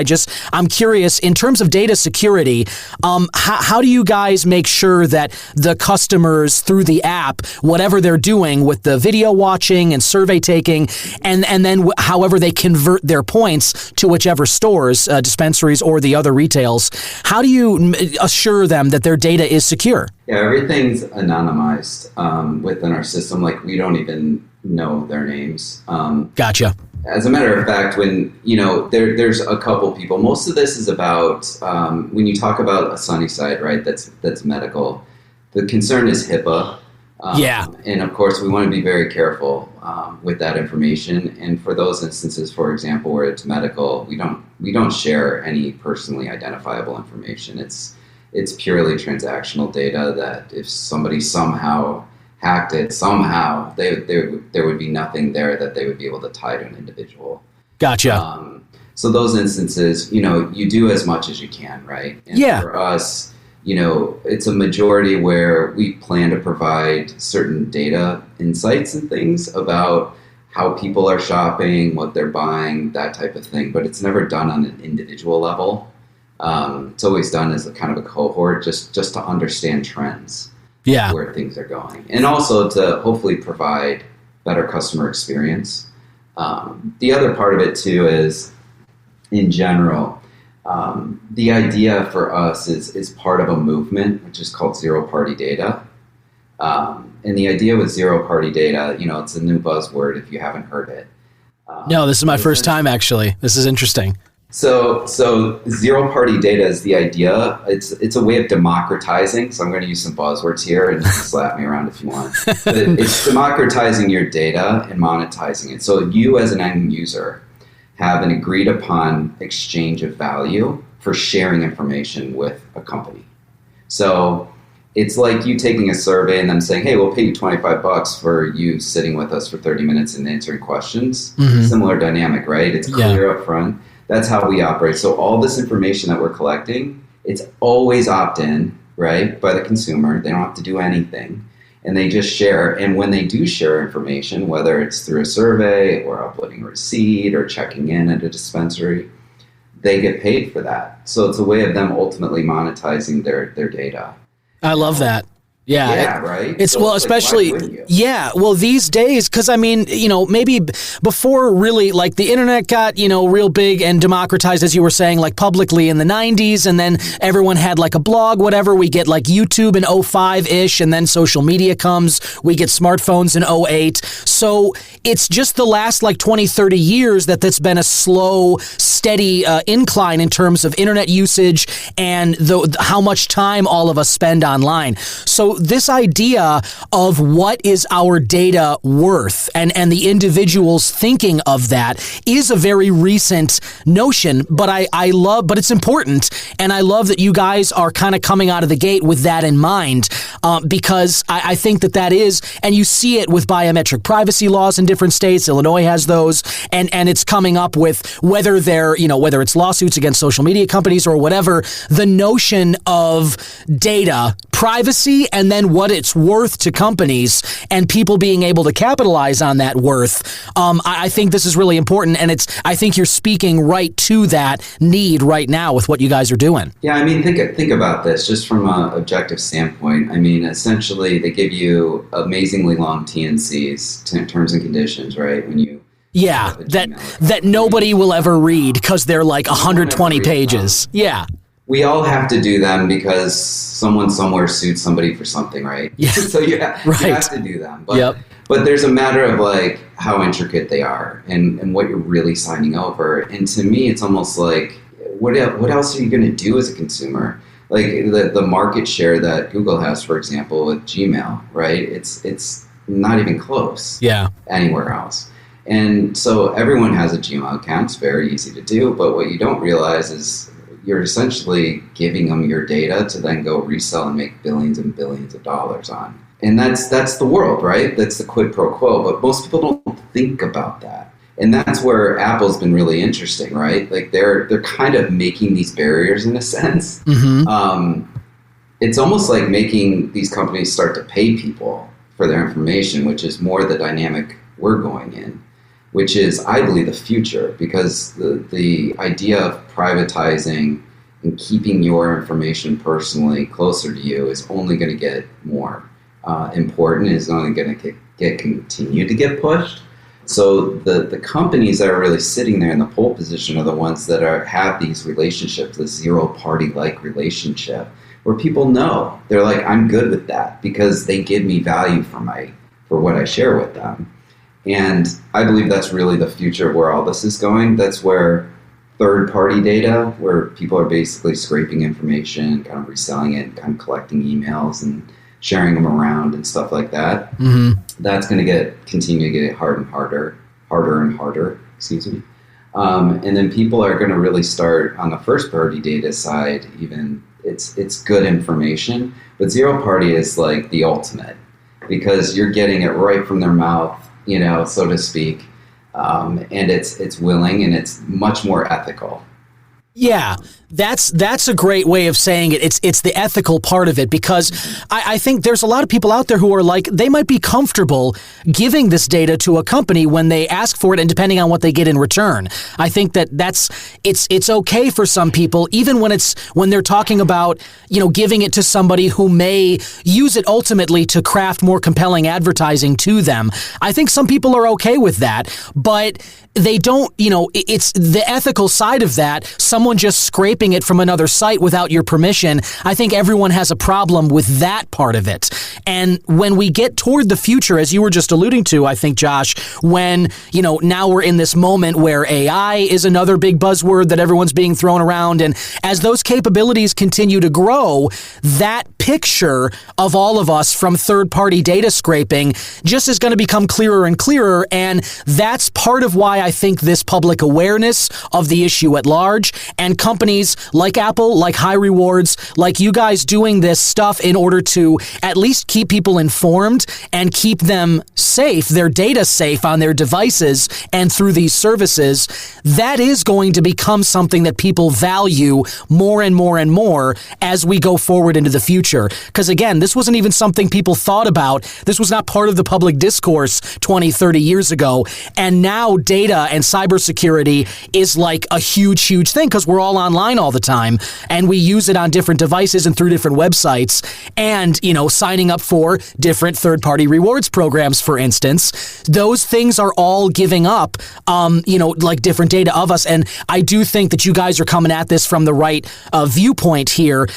I'm curious in terms of data security. How do you guys make sure that the customers through the app, whatever they're doing with the video watching and survey taking, and then however they convert their points to whichever stores, dispensaries, or the other retails, how do you assure them that their data is secure? Yeah, everything's anonymized within our system. Like, we don't even know their names. Gotcha. As a matter of fact, when, there's a couple people, most of this is about, when you talk about a Sunnyside, right, that's medical, the concern is HIPAA. And of course, we want to be very careful with that information. And for those instances, for example, where it's medical, we don't share any personally identifiable information. It's purely transactional data that if somebody somehow hacked it, there would be nothing there that they would be able to tie to an individual. Gotcha. So those instances, you do as much as you can, right? And for us, it's a majority where we plan to provide certain data insights and things about how people are shopping, what they're buying, that type of thing. But it's never done on an individual level. It's always done as a kind of a cohort, just to understand trends, where things are going. And also to hopefully provide better customer experience. The other part of it too is, in general, the idea for us is part of a movement which is called zero-party data. And the idea with zero-party data, it's a new buzzword if you haven't heard it. No, this is my first time, actually. This is interesting. So zero-party data is the idea. It's a way of democratizing. So I'm going to use some buzzwords here, and you can slap me around if you want. But it's democratizing your data and monetizing it. So you as an end user have an agreed upon exchange of value for sharing information with a company. So it's like you taking a survey and them saying, hey, we'll pay you $25 for you sitting with us for 30 minutes and answering questions. Mm-hmm. Similar dynamic, right? It's clear up front. That's how we operate. So all this information that we're collecting, it's always opt-in, right, by the consumer. They don't have to do anything. And they just share. And when they do share information, whether it's through a survey or uploading a receipt or checking in at a dispensary, they get paid for that. So it's a way of them ultimately monetizing their data. I love that. Yeah, right. It's So well, it's like, especially why wouldn't you? well these days, because I mean, maybe before really like the internet got real big and democratized, as you were saying, like publicly in the 90s, and then everyone had like a blog, whatever. We get like YouTube in 05-ish, and then social media comes. We get smartphones in 08. So it's just the last like 20, 30 years that's been a slow, steady incline in terms of internet usage and how much time all of us spend online. So this idea of what is our data worth and the individuals thinking of that is a very recent notion, but but it's important. And I love that you guys are kind of coming out of the gate with that in mind, because I think that is, and you see it with biometric privacy laws in different states. Illinois has those, and it's coming up with whether it's lawsuits against social media companies or whatever, the notion of data privacy and then what it's worth to companies and people being able to capitalize on that worth. I think this is really important, and I think you're speaking right to that need right now with what you guys are doing. Yeah, I mean, think about this just from an objective standpoint. I mean, essentially, they give you amazingly long TNCs, terms and conditions, right? When you that nobody will ever read because they're like 120 pages. Yeah. We all have to do them because someone somewhere sued somebody for something, right? Yeah. So you have to do them. But, but there's a matter of like how intricate they are and what you're really signing over. And to me, it's almost like, what else are you going to do as a consumer? Like the market share that Google has, for example, with Gmail, right? It's not even close. Yeah. Anywhere else. And so everyone has a Gmail account. It's very easy to do. But what you don't realize is you're essentially giving them your data to then go resell and make billions and billions of dollars on. And that's the world, right? That's the quid pro quo. But most people don't think about that. And that's where Apple's been really interesting, right? Like they're kind of making these barriers in a sense. Mm-hmm. It's almost like making these companies start to pay people for their information, which is more the dynamic we're going in, which is, I believe, the future, because the idea of privatizing and keeping your information personally closer to you is only going to get more important, is only going to continue to get pushed. So the companies that are really sitting there in the pole position are the ones that have these relationships, this zero-party-like relationship, where people know, they're like, I'm good with that because they give me value for what I share with them. And I believe that's really the future of where all this is going. That's where third-party data, where people are basically scraping information, kind of reselling it, kind of collecting emails and sharing them around and stuff like that. Mm-hmm. That's going to continue to get harder and harder. Excuse me. And then people are going to really start on the first-party data side. Even it's good information, but zero-party is like the ultimate because you're getting it right from their mouth, so to speak, and it's willing and it's much more ethical. Yeah, that's a great way of saying it. It's the ethical part of it, because I think there's a lot of people out there who are like, they might be comfortable giving this data to a company when they ask for it and depending on what they get in return. I think it's okay for some people, even when they're talking about, giving it to somebody who may use it ultimately to craft more compelling advertising to them. I think some people are okay with that, but they don't, it's the ethical side of that. Someone just scraping it from another site without your permission. I think everyone has a problem with that part of it. And when we get toward the future, as you were just alluding to, I think, Josh, when, now we're in this moment where AI is another big buzzword that everyone's being thrown around. And as those capabilities continue to grow, that picture of all of us from third-party data scraping just is going to become clearer and clearer. And that's part of why I think this public awareness of the issue at large, and companies like Apple, like HighRewards, like you guys doing this stuff in order to at least keep people informed and keep them safe, their data safe on their devices and through these services, that is going to become something that people value more and more and more as we go forward into the future. Because again, this wasn't even something people thought about. This was not part of the public discourse 20, 30 years ago. And now data and cybersecurity is like a huge, huge thing, because we're all online all the time and we use it on different devices and through different websites and, signing up for different third-party rewards programs, for instance. Those things are all giving up, like different data of us. And I do think that you guys are coming at this from the right viewpoint here.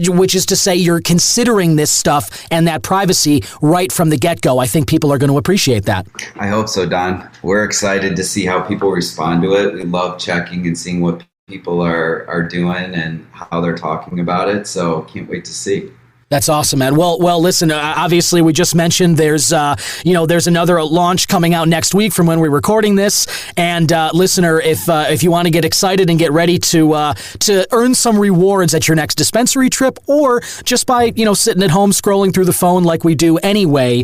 Which is to say you're considering this stuff and that privacy right from the get-go. I think people are going to appreciate that. I hope so, Don. We're excited to see how people respond to it. We love checking and seeing what people are doing and how they're talking about it. So can't wait to see. That's awesome, man. Well, listen, obviously we just mentioned there's another launch coming out next week from when we're recording this. And listener, if you want to get excited and get ready to earn some rewards at your next dispensary trip, or just by, sitting at home scrolling through the phone like we do anyway,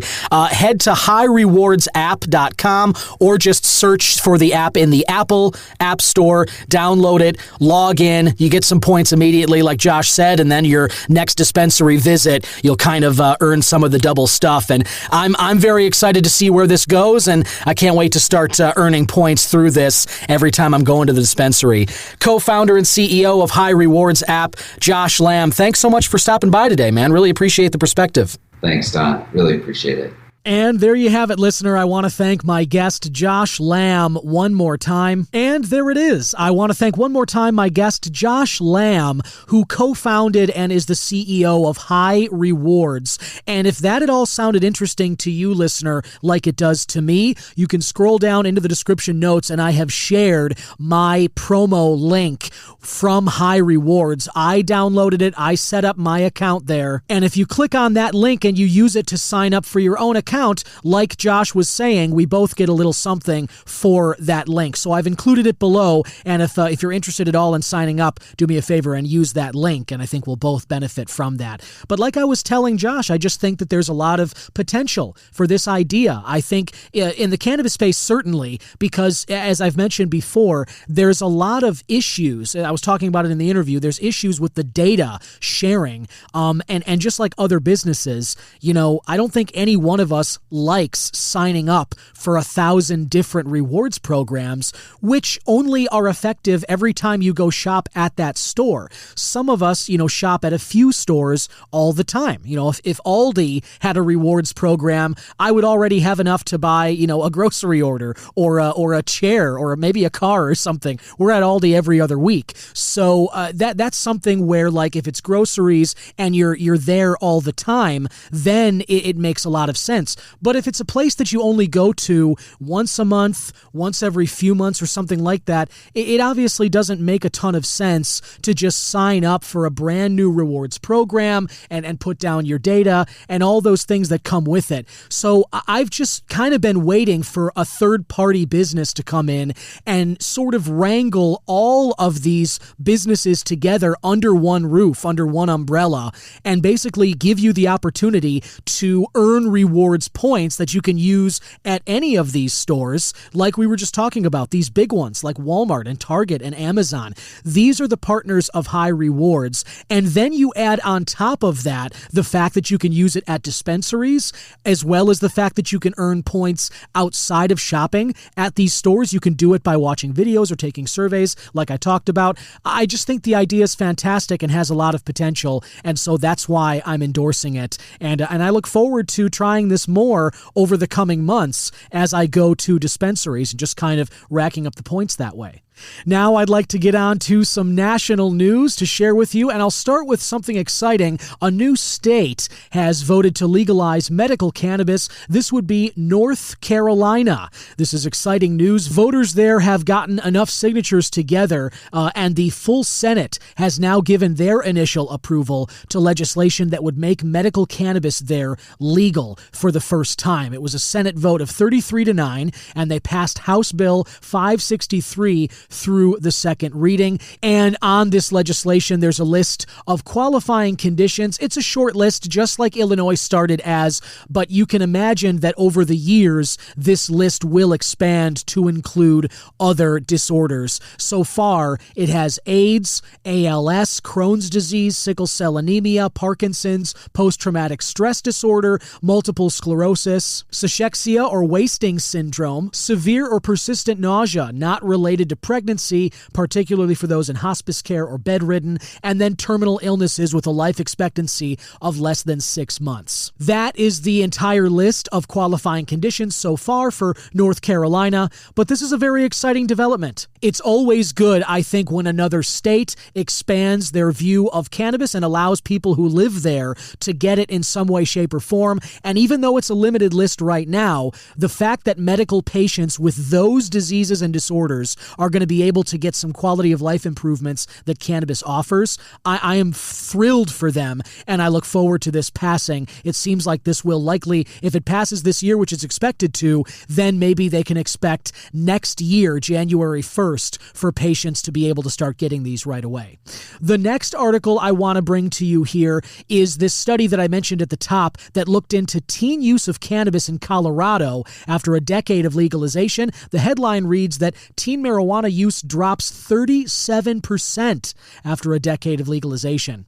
head to HighRewardsApp.com or just search for the app in the Apple App Store, download it, log in, you get some points immediately, like Josh said, and then your next dispensary visit, you'll kind of earn some of the double stuff. And I'm very excited to see where this goes, and I can't wait to start earning points through this every time I'm going to the dispensary. Co-founder and CEO of HighRewards app, Josh Lamb, thanks so much for stopping by today, man. Really appreciate the perspective. Thanks, Don. Really appreciate it. And there you have it, listener. I want to thank my guest, Josh Lamb, one more time. And there it is. I want to thank one more time my guest, Josh Lamb, who co-founded and is the CEO of HighRewards. And if that at all sounded interesting to you, listener, like it does to me, you can scroll down into the description notes, and I have shared my promo link from HighRewards. I downloaded it. I set up my account there. And if you click on that link and you use it to sign up for your own account, like Josh was saying, we both get a little something for that link. So I've included it below, and if you're interested at all in signing up, do me a favor and use that link, and I think we'll both benefit from that. But like I was telling Josh, I just think that there's a lot of potential for this idea. I think in the cannabis space, certainly, because as I've mentioned before, there's a lot of issues. I was talking about it in the interview. There's issues with the data sharing, and just like other businesses, I don't think any one of us likes signing up for 1,000 different rewards programs, which only are effective every time you go shop at that store. Some of us, shop at a few stores all the time. If Aldi had a rewards program, I would already have enough to buy, a grocery order or a chair or maybe a car or something. We're at Aldi every other week. So that's something where, like, if it's groceries and you're there all the time, then it makes a lot of sense. But if it's a place that you only go to once a month, once every few months or something like that, it obviously doesn't make a ton of sense to just sign up for a brand new rewards program and put down your data and all those things that come with it. So I've just kind of been waiting for a third-party business to come in and sort of wrangle all of these businesses together under one roof, under one umbrella, and basically give you the opportunity to earn rewards points that you can use at any of these stores, like we were just talking about, these big ones like Walmart and Target and Amazon. These are the partners of HighRewards. And then you add on top of that the fact that you can use it at dispensaries, as well as the fact that you can earn points outside of shopping at these stores. You can do it by watching videos or taking surveys like I talked about. I just think the idea is fantastic and has a lot of potential, and so that's why I'm endorsing it. And I look forward to trying this more over the coming months as I go to dispensaries and just kind of racking up the points that way. Now I'd like to get on to some national news to share with you, and I'll start with something exciting. A new state has voted to legalize medical cannabis. This would be North Carolina. This is exciting news. Voters there have gotten enough signatures together, and the full Senate has now given their initial approval to legislation that would make medical cannabis there legal for the first time. It was a Senate vote of 33-9, and they passed House Bill 563 through the second reading. And on this legislation, there's a list of qualifying conditions. It's a short list, just like Illinois started as, but you can imagine that over the years, this list will expand to include other disorders. So far, it has AIDS, ALS, Crohn's disease, sickle cell anemia, Parkinson's, post-traumatic stress disorder, multiple sclerosis, cachexia or wasting syndrome, severe or persistent nausea not related to pregnancy, pregnancy, particularly for those in hospice care or bedridden, and then terminal illnesses with a life expectancy of less than 6 months. That is the entire list of qualifying conditions so far for North Carolina, but this is a very exciting development. It's always good, I think, when another state expands their view of cannabis and allows people who live there to get it in some way, shape, or form. And even though it's a limited list right now, the fact that medical patients with those diseases and disorders are going to be able to get some quality of life improvements that cannabis offers, I am thrilled for them, and I look forward to this passing. It seems like this will likely, if it passes this year, which it's expected to, then maybe they can expect next year, January 1st, for patients to be able to start getting these right away. The next article I want to bring to you here is this study that I mentioned at the top that looked into teen use of cannabis in Colorado after a decade of legalization. The headline reads that teen marijuana use drops 37% after a decade of legalization.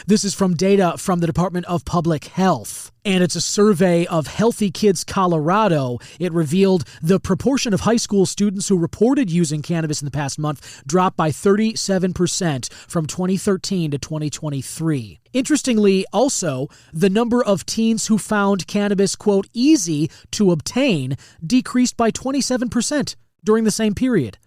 This is from data from the Department of Public Health, and it's a survey of Healthy Kids Colorado. It revealed the proportion of high school students who reported using cannabis in the past month dropped by 37% from 2013 to 2023. Interestingly, also, the number of teens who found cannabis, quote, easy to obtain decreased by 27% during the same period.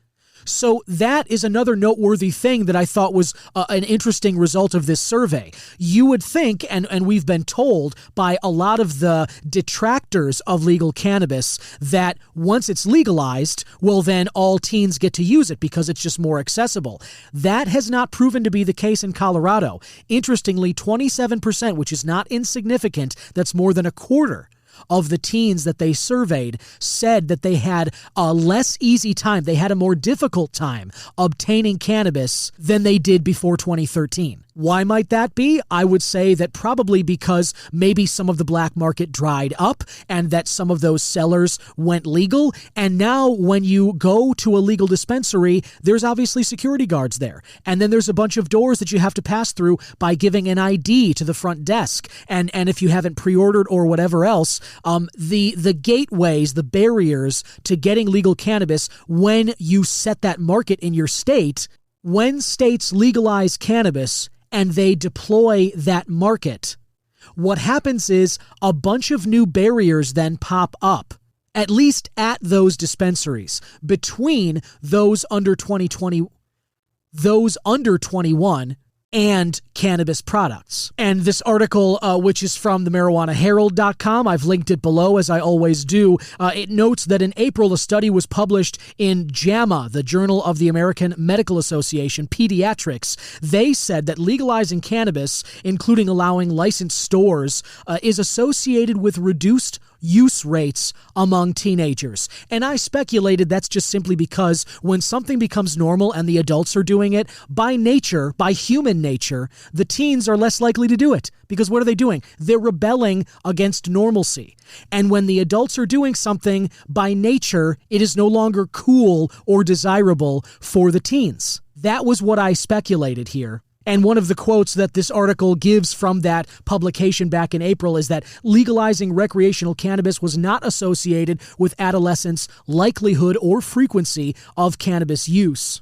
So that is another noteworthy thing that I thought was an interesting result of this survey. You would think, and we've been told by a lot of the detractors of legal cannabis, that once it's legalized, well, then all teens get to use it because it's just more accessible. That has not proven to be the case in Colorado. Interestingly, 27%, which is not insignificant, that's more than a quarter of the teens that they surveyed, said that they had a less easy time, they had a more difficult time obtaining cannabis than they did before 2013. Why might that be? I would say that probably because maybe some of the black market dried up and that some of those sellers went legal. And now when you go to a legal dispensary, there's obviously security guards there. And then there's a bunch of doors that you have to pass through by giving an ID to the front desk. And if you haven't pre-ordered or whatever else, the gateways, the barriers to getting legal cannabis when you set that market in your state, when states legalize cannabis and they deploy that market, what happens is a bunch of new barriers then pop up, at least at those dispensaries, between those under 21 and cannabis products. And this article, which is from the marijuanaherald.com, I've linked it below as I always do. It notes that in April, a study was published in JAMA, the Journal of the American Medical Association, Pediatrics. They said that legalizing cannabis, including allowing licensed stores, is associated with reduced use rates among teenagers. And I speculated that's just simply because when something becomes normal and the adults are doing it, by nature, by human nature, the teens are less likely to do it. Because what are they doing? They're rebelling against normalcy. And when the adults are doing something, by nature, it is no longer cool or desirable for the teens. That was what I speculated here. And one of the quotes that this article gives from that publication back in April is that legalizing recreational cannabis was not associated with adolescents' likelihood or frequency of cannabis use.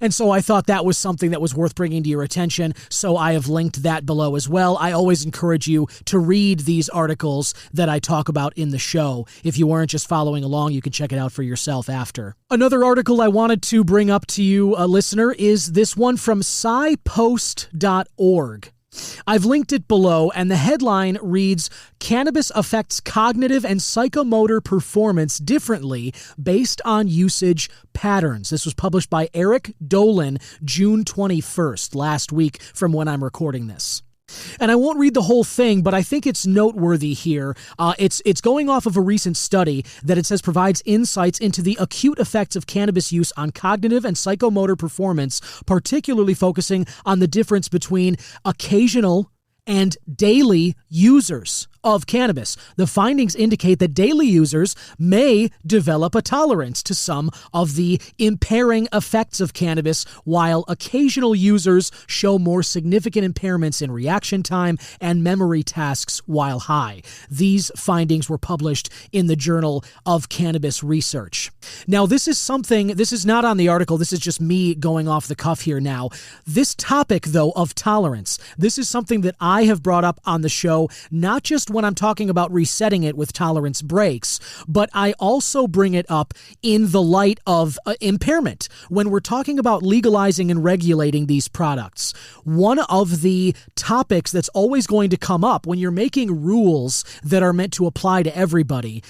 And so I thought that was something that was worth bringing to your attention, so I have linked that below as well. I always encourage you to read these articles that I talk about in the show. If you weren't just following along, you can check it out for yourself after. Another article I wanted to bring up to you, listener, is this one from SciPost.org. I've linked it below, and the headline reads, "Cannabis affects cognitive and psychomotor performance differently based on usage patterns." This was published by Eric Dolan, June 21st, last week from when I'm recording this. And I won't read the whole thing, but I think it's noteworthy here. It's going off of a recent study that it says provides insights into the acute effects of cannabis use on cognitive and psychomotor performance, particularly focusing on the difference between occasional and daily users of cannabis. The findings indicate that daily users may develop a tolerance to some of the impairing effects of cannabis, while occasional users show more significant impairments in reaction time and memory tasks while high. These findings were published in the Journal of Cannabis Research. Now, this is not on the article. This is just me going off the cuff here now. This topic, though, of tolerance, this is something that I have brought up on the show, not just when I'm talking about resetting it with tolerance breaks, but I also bring it up in the light of impairment. When we're talking about legalizing and regulating these products, one of the topics that's always going to come up when you're making rules that are meant to apply to everybody,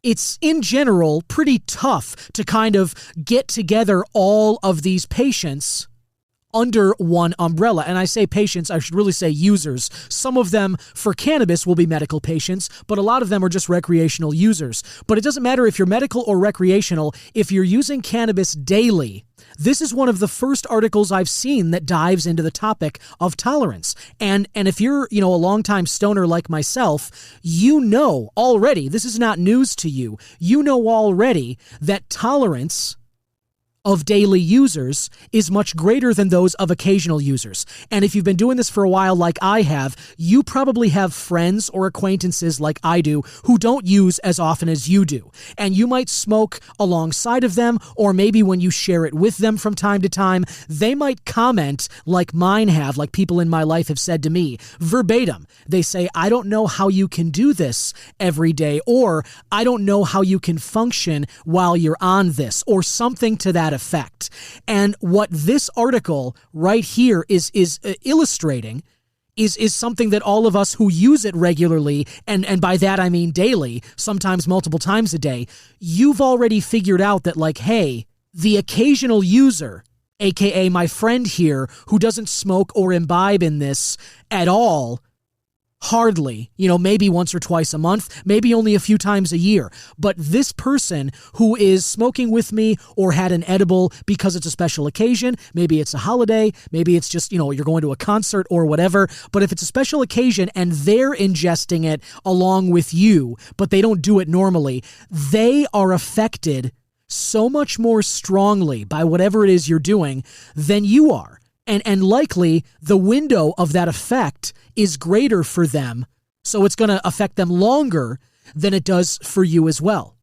it's in general pretty tough to kind of get together all of these patients under one umbrella. And I say patients, I should really say users. Some of them for cannabis will be medical patients, but a lot of them are just recreational users. But it doesn't matter if you're medical or recreational, if you're using cannabis daily. This is one of the first articles I've seen that dives into the topic of tolerance. And if you're, a longtime stoner like myself, you know already, this is not news to you, you know already that tolerance of daily users is much greater than those of occasional users. And if you've been doing this for a while like I have, you probably have friends or acquaintances like I do who don't use as often as you do. And you might smoke alongside of them, or maybe when you share it with them from time to time, they might comment like mine have, like people in my life have said to me, verbatim. They say, I don't know how you can do this every day, or I don't know how you can function while you're on this, or something to that effect. And what this article right here is illustrating is something that all of us who use it regularly, and by that I mean daily, sometimes multiple times a day, you've already figured out that, like, hey, the occasional user, aka my friend here who doesn't smoke or imbibe in this at all, hardly, maybe once or twice a month, maybe only a few times a year. But this person who is smoking with me or had an edible because it's a special occasion, maybe it's a holiday, maybe it's just, you're going to a concert or whatever. But if it's a special occasion and they're ingesting it along with you, but they don't do it normally, they are affected so much more strongly by whatever it is you're doing than you are. And likely the window of that effect is greater for them, so it's going to affect them longer than it does for you as well.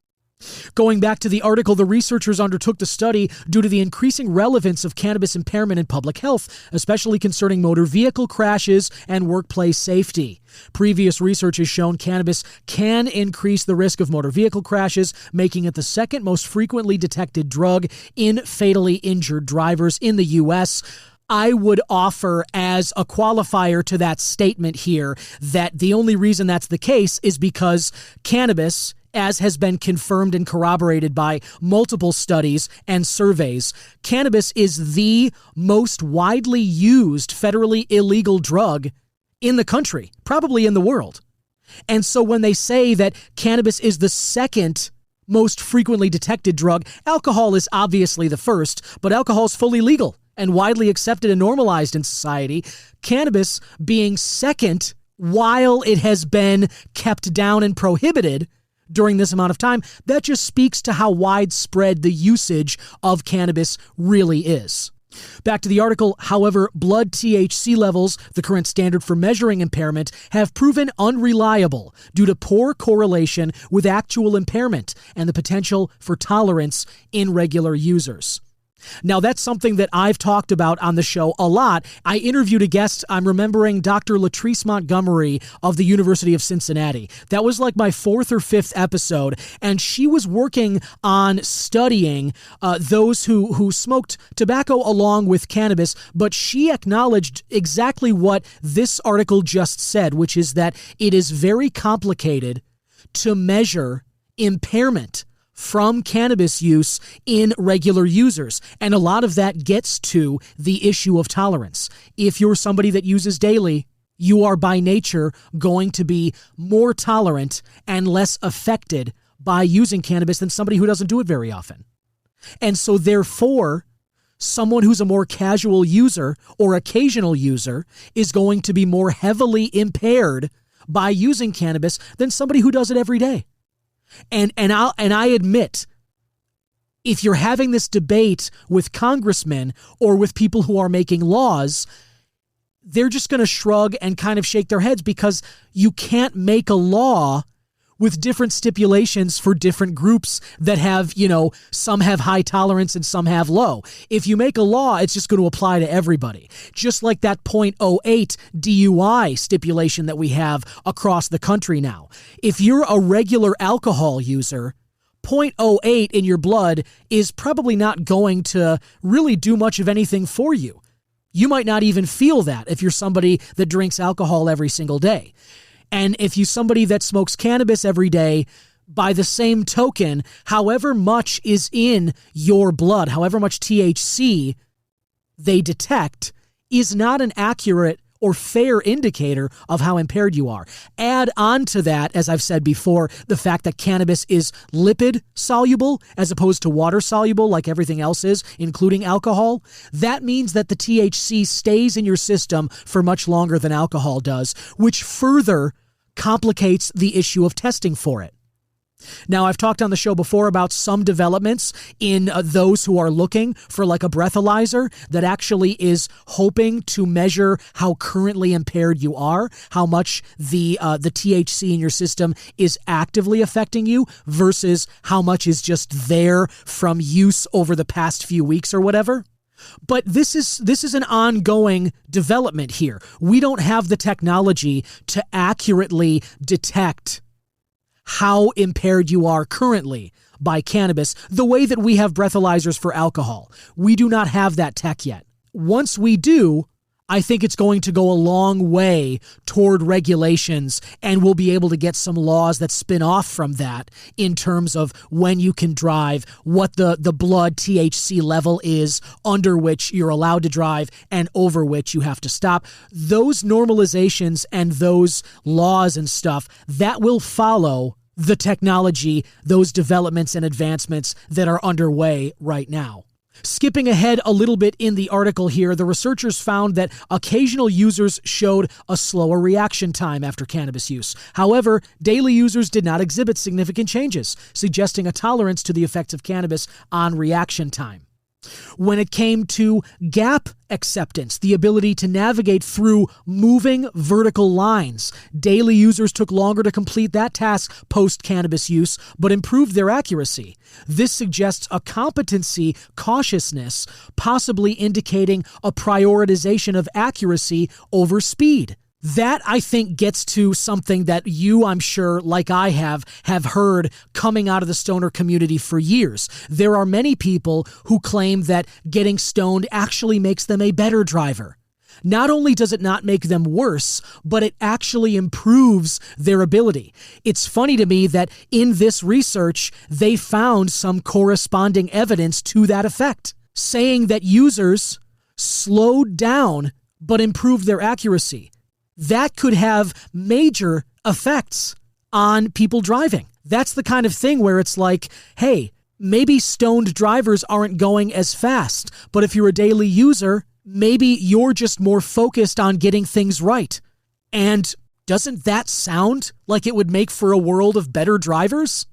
Going back to the article, the researchers undertook the study due to the increasing relevance of cannabis impairment in public health, especially concerning motor vehicle crashes and workplace safety. Previous research has shown cannabis can increase the risk of motor vehicle crashes, making it the second most frequently detected drug in fatally injured drivers in the U.S. I would offer as a qualifier to that statement here that the only reason that's the case is because cannabis, as has been confirmed and corroborated by multiple studies and surveys, cannabis is the most widely used federally illegal drug in the country, probably in the world. And so when they say that cannabis is the second most frequently detected drug, alcohol is obviously the first, but alcohol is fully legal and widely accepted and normalized in society. Cannabis being second, while it has been kept down and prohibited during this amount of time, that just speaks to how widespread the usage of cannabis really is. Back to the article, however, blood THC levels, the current standard for measuring impairment, have proven unreliable due to poor correlation with actual impairment and the potential for tolerance in regular users. Now, that's something that I've talked about on the show a lot. I interviewed a guest, I'm remembering Dr. Latrice Montgomery of the University of Cincinnati. That was like my fourth or fifth episode, and she was working on studying those who smoked tobacco along with cannabis, but she acknowledged exactly what this article just said, which is that it is very complicated to measure impairment from cannabis use in regular users. And a lot of that gets to the issue of tolerance. If you're somebody that uses daily, you are by nature going to be more tolerant and less affected by using cannabis than somebody who doesn't do it very often. And so therefore, someone who's a more casual user or occasional user is going to be more heavily impaired by using cannabis than somebody who does it every day. And I admit, if you're having this debate with congressmen or with people who are making laws, they're just going to shrug and kind of shake their heads because you can't make a law with different stipulations for different groups that have, some have high tolerance and some have low. If you make a law, it's just going to apply to everybody. Just like that .08 DUI stipulation that we have across the country now. If you're a regular alcohol user, .08 in your blood is probably not going to really do much of anything for you. You might not even feel that if you're somebody that drinks alcohol every single day. And if you're somebody that smokes cannabis every day, by the same token, however much is in your blood, however much THC they detect, is not an accurate or fair indicator of how impaired you are. Add on to that, as I've said before, the fact that cannabis is lipid soluble as opposed to water soluble like everything else is, including alcohol. That means that the THC stays in your system for much longer than alcohol does, which further complicates the issue of testing for it. Now, I've talked on the show before about some developments in those who are looking for like a breathalyzer that actually is hoping to measure how currently impaired you are, how much the THC in your system is actively affecting you versus how much is just there from use over the past few weeks or whatever. But this is an ongoing development here. We don't have the technology to accurately detect how impaired you are currently by cannabis the way that we have breathalyzers for alcohol. We do not have that tech yet. Once we do, I think it's going to go a long way toward regulations, and we'll be able to get some laws that spin off from that in terms of when you can drive, what the blood THC level is under which you're allowed to drive and over which you have to stop. Those normalizations and those laws and stuff, that will follow the technology, those developments and advancements that are underway right now. Skipping ahead a little bit in the article here, the researchers found that occasional users showed a slower reaction time after cannabis use. However, daily users did not exhibit significant changes, suggesting a tolerance to the effects of cannabis on reaction time. When it came to gap acceptance, the ability to navigate through moving vertical lines, daily users took longer to complete that task post-cannabis use, but improved their accuracy. This suggests a competency cautiousness, possibly indicating a prioritization of accuracy over speed. That, I think, gets to something that you, I'm sure, like I have heard coming out of the stoner community for years. There are many people who claim that getting stoned actually makes them a better driver. Not only does it not make them worse, but it actually improves their ability. It's funny to me that in this research, they found some corresponding evidence to that effect, saying that users slowed down but improved their accuracy. That could have major effects on people driving. That's the kind of thing where it's like, hey, maybe stoned drivers aren't going as fast, but if you're a daily user, maybe you're just more focused on getting things right. And doesn't that sound like it would make for a world of better drivers?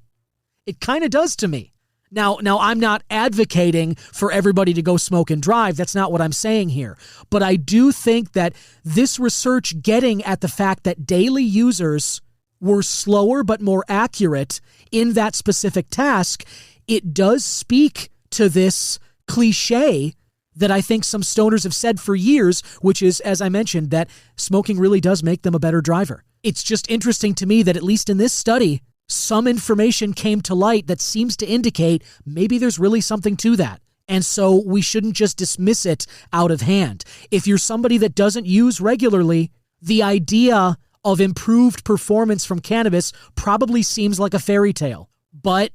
It kind of does to me. Now, I'm not advocating for everybody to go smoke and drive. That's not what I'm saying here. But I do think that this research getting at the fact that daily users were slower but more accurate in that specific task, it does speak to this cliche that I think some stoners have said for years, which is, as I mentioned, that smoking really does make them a better driver. It's just interesting to me that at least in this study, some information came to light that seems to indicate maybe there's really something to that. And so we shouldn't just dismiss it out of hand. If you're somebody that doesn't use regularly, the idea of improved performance from cannabis probably seems like a fairy tale. But,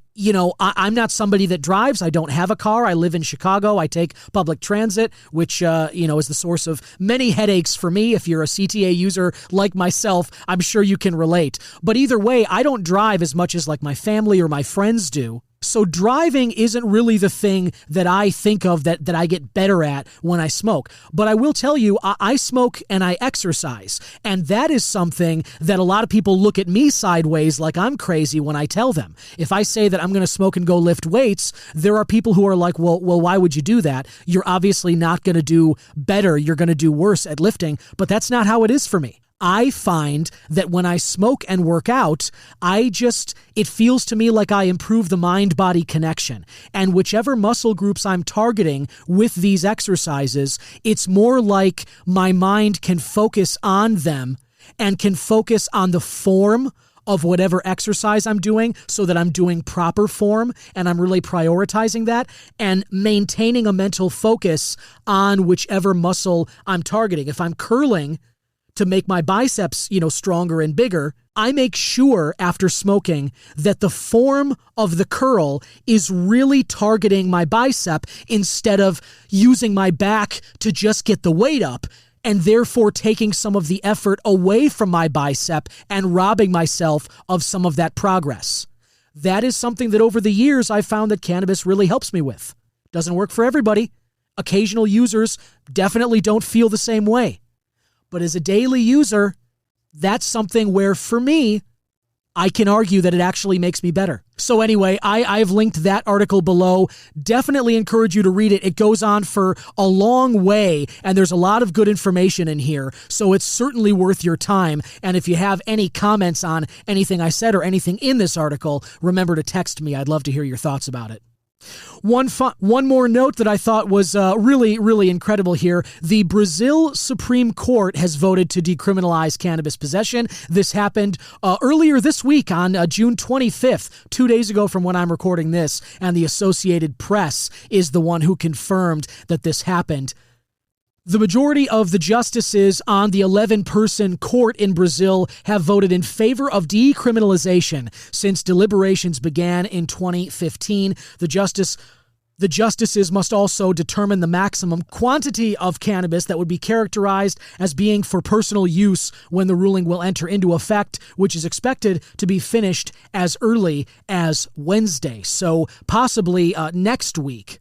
I'm not somebody that drives. I don't have a car. I live in Chicago. I take public transit, which, is the source of many headaches for me. If you're a CTA user like myself, I'm sure you can relate. But either way, I don't drive as much as like my family or my friends do. So driving isn't really the thing that I think of that I get better at when I smoke. But I will tell you, I smoke and I exercise. And that is something that a lot of people look at me sideways like I'm crazy when I tell them. If I say that I'm going to smoke and go lift weights, there are people who are like, well, why would you do that? You're obviously not going to do better. You're going to do worse at lifting. But that's not how it is for me. I find that when I smoke and work out, it feels to me like I improve the mind-body connection. And whichever muscle groups I'm targeting with these exercises, it's more like my mind can focus on them and can focus on the form of whatever exercise I'm doing so that I'm doing proper form and I'm really prioritizing that and maintaining a mental focus on whichever muscle I'm targeting. If I'm curling to make my biceps, stronger and bigger, I make sure after smoking that the form of the curl is really targeting my bicep instead of using my back to just get the weight up and therefore taking some of the effort away from my bicep and robbing myself of some of that progress. That is something that over the years I've found that cannabis really helps me with. Doesn't work for everybody. Occasional users definitely don't feel the same way. But as a daily user, that's something where, for me, I can argue that it actually makes me better. So anyway, I've linked that article below. Definitely encourage you to read it. It goes on for a long way, and there's a lot of good information in here, so it's certainly worth your time. And if you have any comments on anything I said or anything in this article, remember to text me. I'd love to hear your thoughts about it. One more note that I thought was really, really incredible here. The Brazil Supreme Court has voted to decriminalize cannabis possession. This happened earlier this week on June 25th, 2 days ago from when I'm recording this, and the Associated Press is the one who confirmed that this happened. The majority of the justices on the 11-person court in Brazil have voted in favor of decriminalization since deliberations began in 2015. The justices must also determine the maximum quantity of cannabis that would be characterized as being for personal use when the ruling will enter into effect, which is expected to be finished as early as Wednesday, so possibly next week.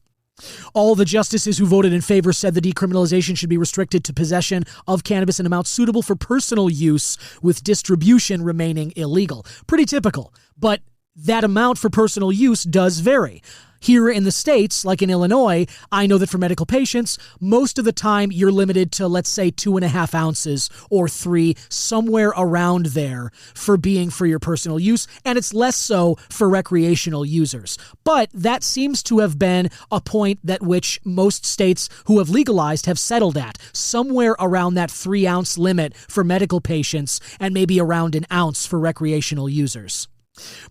All the justices who voted in favor said the decriminalization should be restricted to possession of cannabis in amounts suitable for personal use, with distribution remaining illegal. Pretty typical, but that amount for personal use does vary. Here in the States, like in Illinois, I know that for medical patients, most of the time you're limited to, let's say, 2.5 ounces or 3, somewhere around there for being for your personal use, and it's less so for recreational users. But that seems to have been a point that which most states who have legalized have settled at, somewhere around that 3-ounce limit for medical patients and maybe around 1 ounce for recreational users.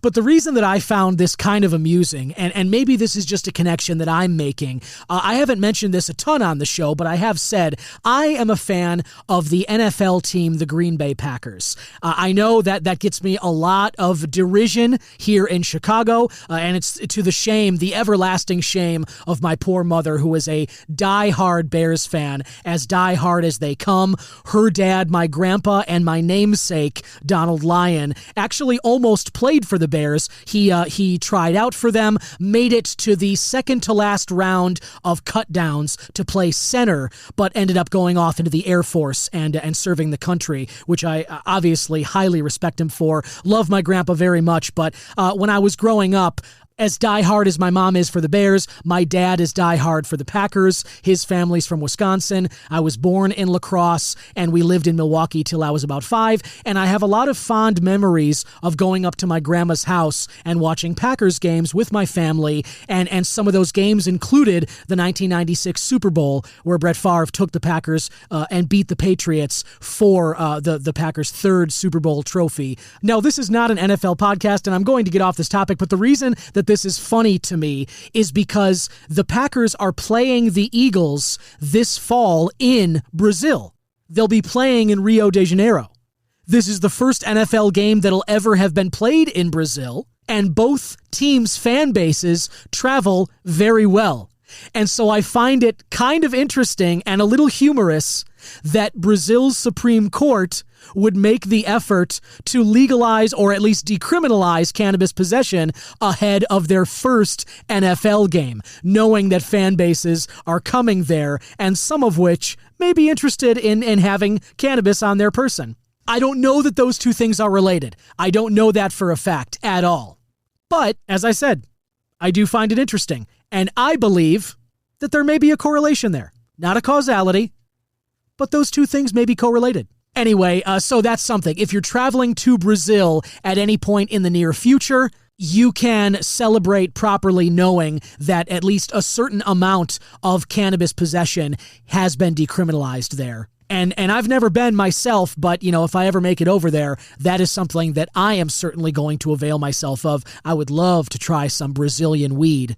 But the reason that I found this kind of amusing, and maybe this is just a connection that I'm making, I haven't mentioned this a ton on the show, but I have said I am a fan of the NFL team, the Green Bay Packers. I know that gets me a lot of derision here in Chicago, and it's to the everlasting shame of my poor mother, who is a diehard Bears fan, as diehard as they come. Her dad, my grandpa, and my namesake, Donald Lyon, actually almost played for the Bears. He tried out for them, made it to the second to last round of cutdowns to play center, but ended up going off into the Air Force and serving the country, which I obviously highly respect him for. Love my grandpa very much, but when I was growing up, as diehard as my mom is for the Bears, my dad is diehard for the Packers. His family's from Wisconsin. I was born in La Crosse, and we lived in Milwaukee till I was about 5, and I have a lot of fond memories of going up to my grandma's house and watching Packers games with my family, and some of those games included the 1996 Super Bowl, where Brett Favre took the Packers and beat the Patriots for the Packers' 3rd Super Bowl trophy. Now, this is not an NFL podcast, and I'm going to get off this topic, but the reason that this is funny to me is because the Packers are playing the Eagles this fall in Brazil. They'll be playing in Rio de Janeiro. This is the first NFL game that'll ever have been played in Brazil, and both teams' fan bases travel very well. And so I find it kind of interesting and a little humorous that Brazil's Supreme Court would make the effort to legalize or at least decriminalize cannabis possession ahead of their first NFL game, knowing that fan bases are coming there and some of which may be interested in having cannabis on their person. I don't know that those two things are related. I don't know that for a fact at all. But, as I said, I do find it interesting. And I believe that there may be a correlation there. Not a causality, but those two things may be correlated. Anyway, so that's something. If you're traveling to Brazil at any point in the near future, you can celebrate properly knowing that at least a certain amount of cannabis possession has been decriminalized there. And I've never been myself, but, if I ever make it over there, that is something that I am certainly going to avail myself of. I would love to try some Brazilian weed.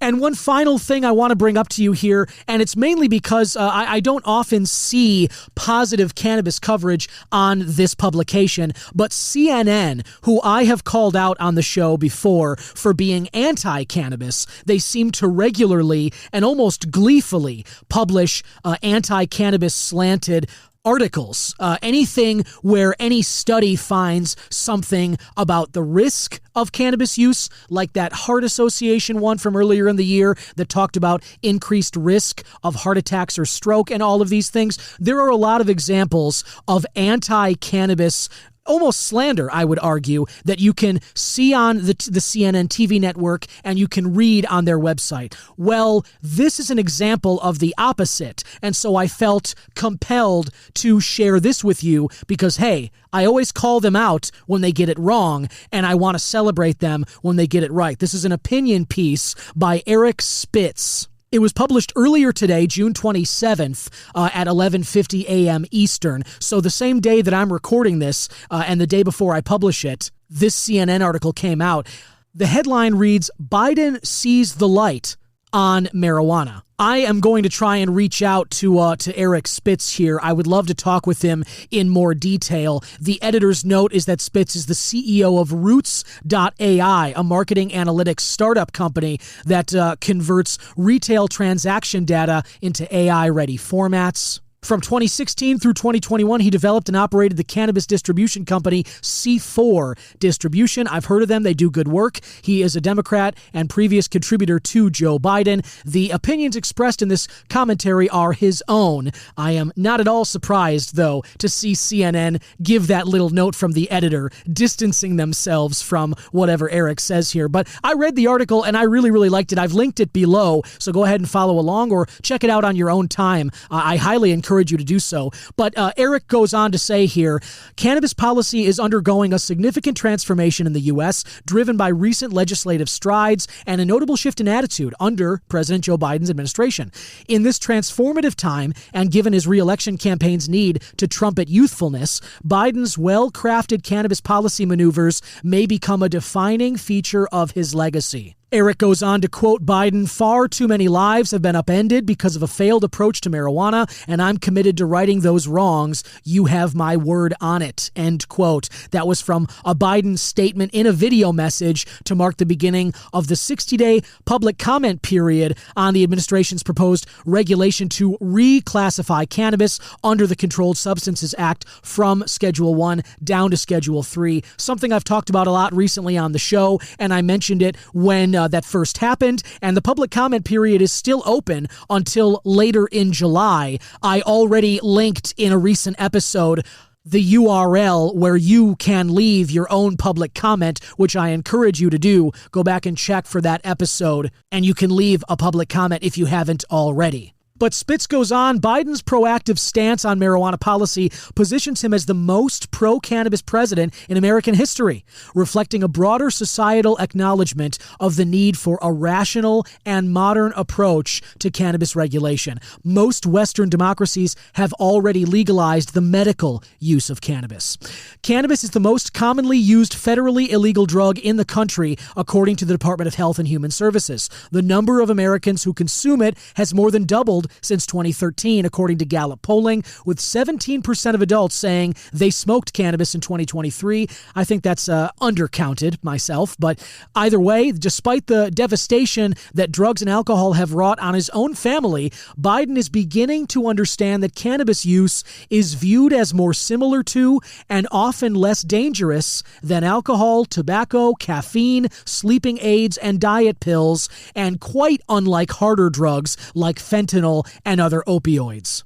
And one final thing I want to bring up to you here, and it's mainly because I don't often see positive cannabis coverage on this publication, but CNN, who I have called out on the show before for being anti-cannabis, they seem to regularly and almost gleefully publish anti-cannabis slanted articles, anything where any study finds something about the risk of cannabis use, like that Heart Association one from earlier in the year that talked about increased risk of heart attacks or stroke and all of these things. There are a lot of examples of anti-cannabis almost slander, I would argue, that you can see on the CNN TV network and you can read on their website. Well, this is an example of the opposite, and so I felt compelled to share this with you because, hey, I always call them out when they get it wrong, and I want to celebrate them when they get it right. This is an opinion piece by Eric Spitz. It was published earlier today, June 27th, at 11:50 a.m. Eastern. So the same day that I'm recording this and the day before I publish it, this CNN article came out. The headline reads, "Biden sees the light on marijuana." I am going to try and reach out to Eric Spitz here. I would love to talk with him in more detail. The editor's note is that Spitz is the CEO of Roots.ai, a marketing analytics startup company that converts retail transaction data into AI-ready formats. From 2016 through 2021, he developed and operated the cannabis distribution company C4 Distribution. I've heard of them. They do good work. He is a Democrat and previous contributor to Joe Biden. The opinions expressed in this commentary are his own. I am not at all surprised, though, to see CNN give that little note from the editor, distancing themselves from whatever Eric says here. But I read the article and I really, really liked it. I've linked it below, so go ahead and follow along or check it out on your own time. I highly encourage you to do so. But Eric goes on to say here, cannabis policy is undergoing a significant transformation in the U.S., driven by recent legislative strides and a notable shift in attitude under President Joe Biden's administration. In this transformative time, and given his re-election campaign's need to trumpet youthfulness, Biden's well-crafted cannabis policy maneuvers may become a defining feature of his legacy. Eric goes on to quote Biden, "Far too many lives have been upended because of a failed approach to marijuana, and I'm committed to righting those wrongs. You have my word on it." End quote. That was from a Biden statement in a video message to mark the beginning of the 60-day public comment period on the administration's proposed regulation to reclassify cannabis under the Controlled Substances Act from Schedule 1 down to Schedule 3, something I've talked about a lot recently on the show, and I mentioned it when that first happened, and the public comment period is still open until later in July. I already linked in a recent episode the URL where you can leave your own public comment, which I encourage you to do. Go back and check for that episode, and you can leave a public comment if you haven't already. But Spitz goes on, Biden's proactive stance on marijuana policy positions him as the most pro-cannabis president in American history, reflecting a broader societal acknowledgement of the need for a rational and modern approach to cannabis regulation. Most Western democracies have already legalized the medical use of cannabis. Cannabis is the most commonly used federally illegal drug in the country, according to the Department of Health and Human Services. The number of Americans who consume it has more than doubled doubled since 2013, according to Gallup polling, with 17% of adults saying they smoked cannabis in 2023. I think that's undercounted myself, but either way, despite the devastation that drugs and alcohol have wrought on his own family, Biden is beginning to understand that cannabis use is viewed as more similar to and often less dangerous than alcohol, tobacco, caffeine, sleeping aids, and diet pills, and quite unlike harder drugs like fentanyl and other opioids.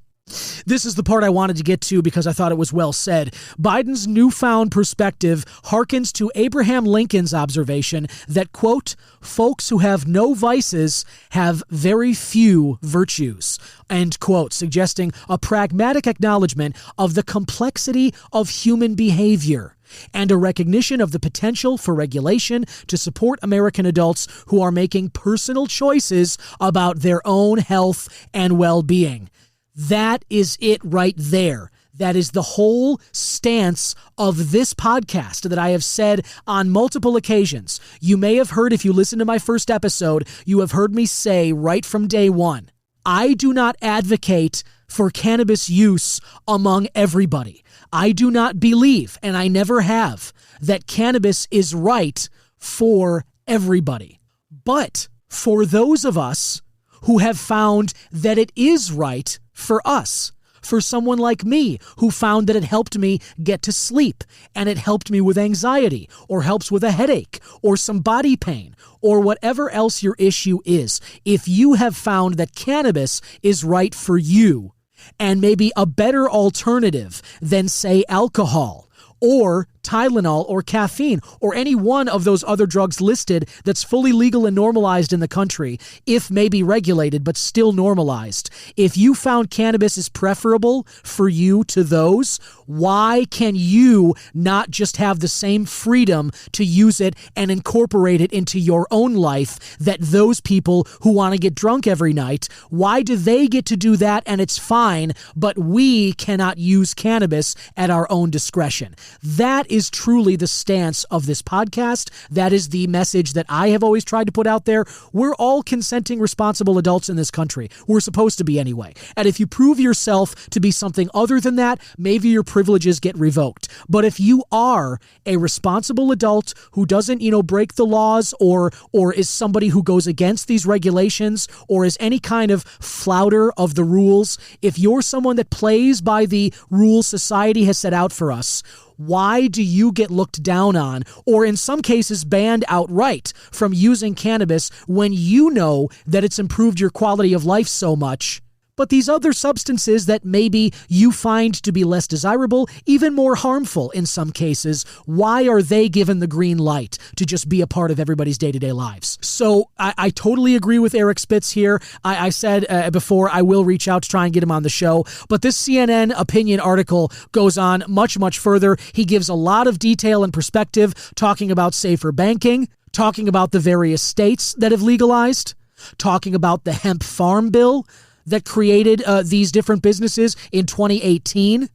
This is the part I wanted to get to because I thought it was well said. Biden's newfound perspective harkens to Abraham Lincoln's observation that, quote, folks who have no vices have very few virtues, end quote, suggesting a pragmatic acknowledgement of the complexity of human behavior and a recognition of the potential for regulation to support American adults who are making personal choices about their own health and well-being. That is it right there. That is the whole stance of this podcast that I have said on multiple occasions. You may have heard, if you listen to my first episode, you have heard me say right from day one, I do not advocate for cannabis use among everybody. I do not believe, and I never have, that cannabis is right for everybody. But for those of us who have found that it is right for us, for someone like me who found that it helped me get to sleep and it helped me with anxiety or helps with a headache or some body pain or whatever else your issue is, if you have found that cannabis is right for you and maybe a better alternative than, say, alcohol or Tylenol or caffeine or any one of those other drugs listed that's fully legal and normalized in the country, if maybe regulated but still normalized. If you found cannabis is preferable for you to those, why can you not just have the same freedom to use it and incorporate it into your own life that those people who want to get drunk every night, why do they get to do that and it's fine, but we cannot use cannabis at our own discretion? That is truly the stance of this podcast. That is the message that I have always tried to put out there. We're all consenting, responsible adults in this country. We're supposed to be anyway. And if you prove yourself to be something other than that, maybe your privileges get revoked. But if you are a responsible adult who doesn't, break the laws or is somebody who goes against these regulations or is any kind of flouter of the rules, if you're someone that plays by the rules society has set out for us, why do you get looked down on, or in some cases banned outright from using cannabis when you know that it's improved your quality of life so much? But these other substances that maybe you find to be less desirable, even more harmful in some cases, why are they given the green light to just be a part of everybody's day-to-day lives? So I totally agree with Eric Spitz here. I said before I will reach out to try and get him on the show, but this CNN opinion article goes on much, much further. He gives a lot of detail and perspective, talking about safer banking, talking about the various states that have legalized, talking about the hemp farm bill that created these different businesses in 2018.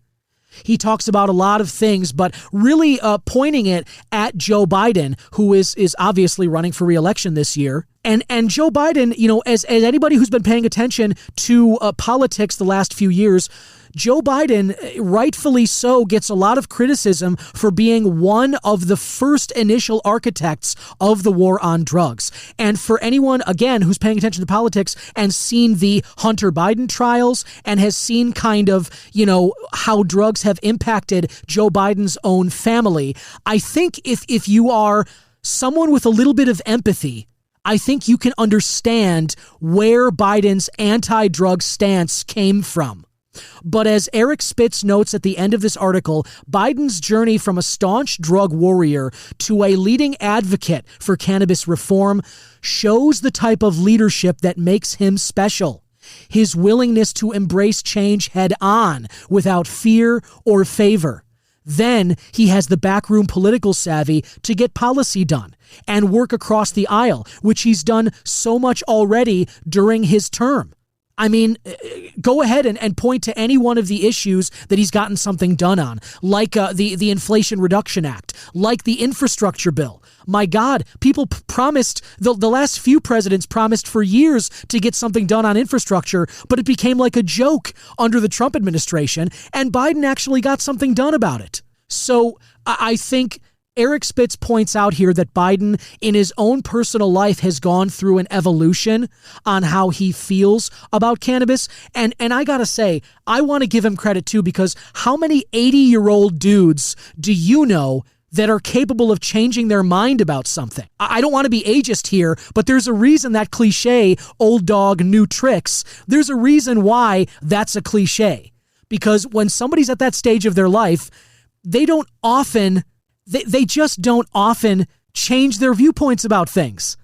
He talks about a lot of things, but really pointing it at Joe Biden, who is obviously running for re-election this year. And Joe Biden, as anybody who's been paying attention to politics the last few years, Joe Biden, rightfully so, gets a lot of criticism for being one of the first initial architects of the war on drugs. And for anyone, again, who's paying attention to politics and seen the Hunter Biden trials and has seen kind of, how drugs have impacted Joe Biden's own family, I think if you are someone with a little bit of empathy, I think you can understand where Biden's anti-drug stance came from. But as Eric Spitz notes at the end of this article, Biden's journey from a staunch drug warrior to a leading advocate for cannabis reform shows the type of leadership that makes him special. His willingness to embrace change head on without fear or favor. Then he has the backroom political savvy to get policy done and work across the aisle, which he's done so much already during his term. I mean, go ahead and point to any one of the issues that he's gotten something done on, like the Inflation Reduction Act, like the infrastructure bill. My God, people promised, the last few presidents promised for years to get something done on infrastructure, but it became like a joke under the Trump administration, and Biden actually got something done about it. So I think Eric Spitz points out here that Biden, in his own personal life, has gone through an evolution on how he feels about cannabis. And I gotta say, I want to give him credit too, because how many 80-year-old dudes do you know that are capable of changing their mind about something? I don't want to be ageist here, but there's a reason that cliche, old dog, new tricks, there's a reason why that's a cliche. Because when somebody's at that stage of their life, they just don't often change their viewpoints about things.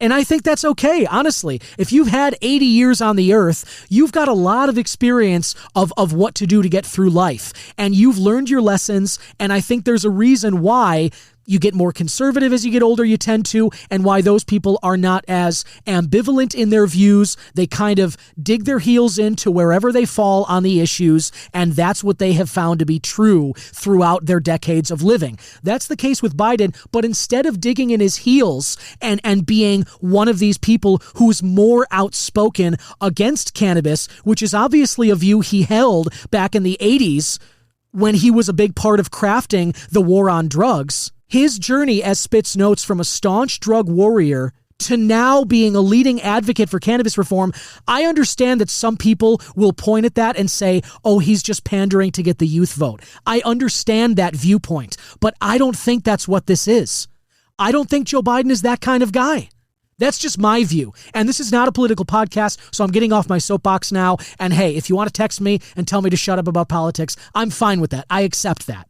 And I think that's okay, honestly. If you've had 80 years on the earth, you've got a lot of experience of what to do to get through life. And you've learned your lessons, and I think there's a reason why you get more conservative as you get older, you tend to, and why those people are not as ambivalent in their views. They kind of dig their heels into wherever they fall on the issues, and that's what they have found to be true throughout their decades of living. That's the case with Biden, but instead of digging in his heels and being one of these people who's more outspoken against cannabis, which is obviously a view he held back in the 80s when he was a big part of crafting the war on drugs, his journey, as Spitz notes, from a staunch drug warrior to now being a leading advocate for cannabis reform, I understand that some people will point at that and say, oh, he's just pandering to get the youth vote. I understand that viewpoint, but I don't think that's what this is. I don't think Joe Biden is that kind of guy. That's just my view. And this is not a political podcast, so I'm getting off my soapbox now. And hey, if you want to text me and tell me to shut up about politics, I'm fine with that. I accept that.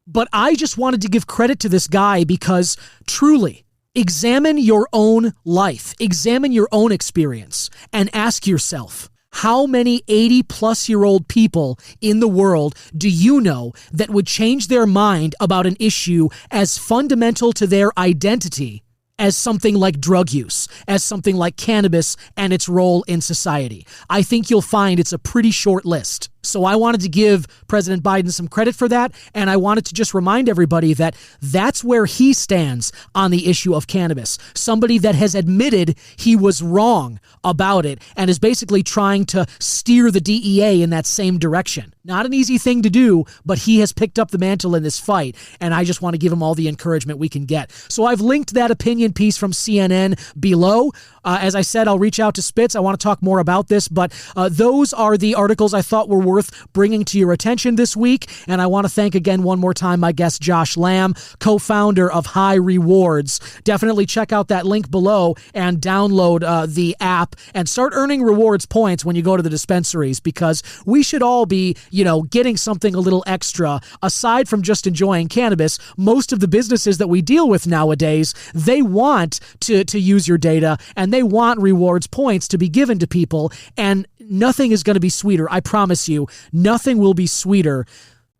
But I just wanted to give credit to this guy because truly, examine your own life, examine your own experience, and ask yourself, how many 80-plus-year-old people in the world do you know that would change their mind about an issue as fundamental to their identity as something like drug use, as something like cannabis and its role in society? I think you'll find it's a pretty short list. So I wanted to give President Biden some credit for that, and I wanted to just remind everybody that that's where he stands on the issue of cannabis. Somebody that has admitted he was wrong about it and is basically trying to steer the DEA in that same direction. Not an easy thing to do, but he has picked up the mantle in this fight, and I just want to give him all the encouragement we can get. So I've linked that opinion piece from CNN below. As I said, I'll reach out to Spitz. I want to talk more about this, but those are the articles I thought were worth bringing to your attention this week. And I want to thank again one more time my guest Josh Lamb, co-founder of HighRewards. Definitely check out that link below and download the app and start earning rewards points when you go to the dispensaries, because we should all be, getting something a little extra aside from just enjoying cannabis. Most of the businesses that we deal with nowadays, they want to use your data, and they want rewards points to be given to people, and nothing is going to be sweeter. I promise you, nothing will be sweeter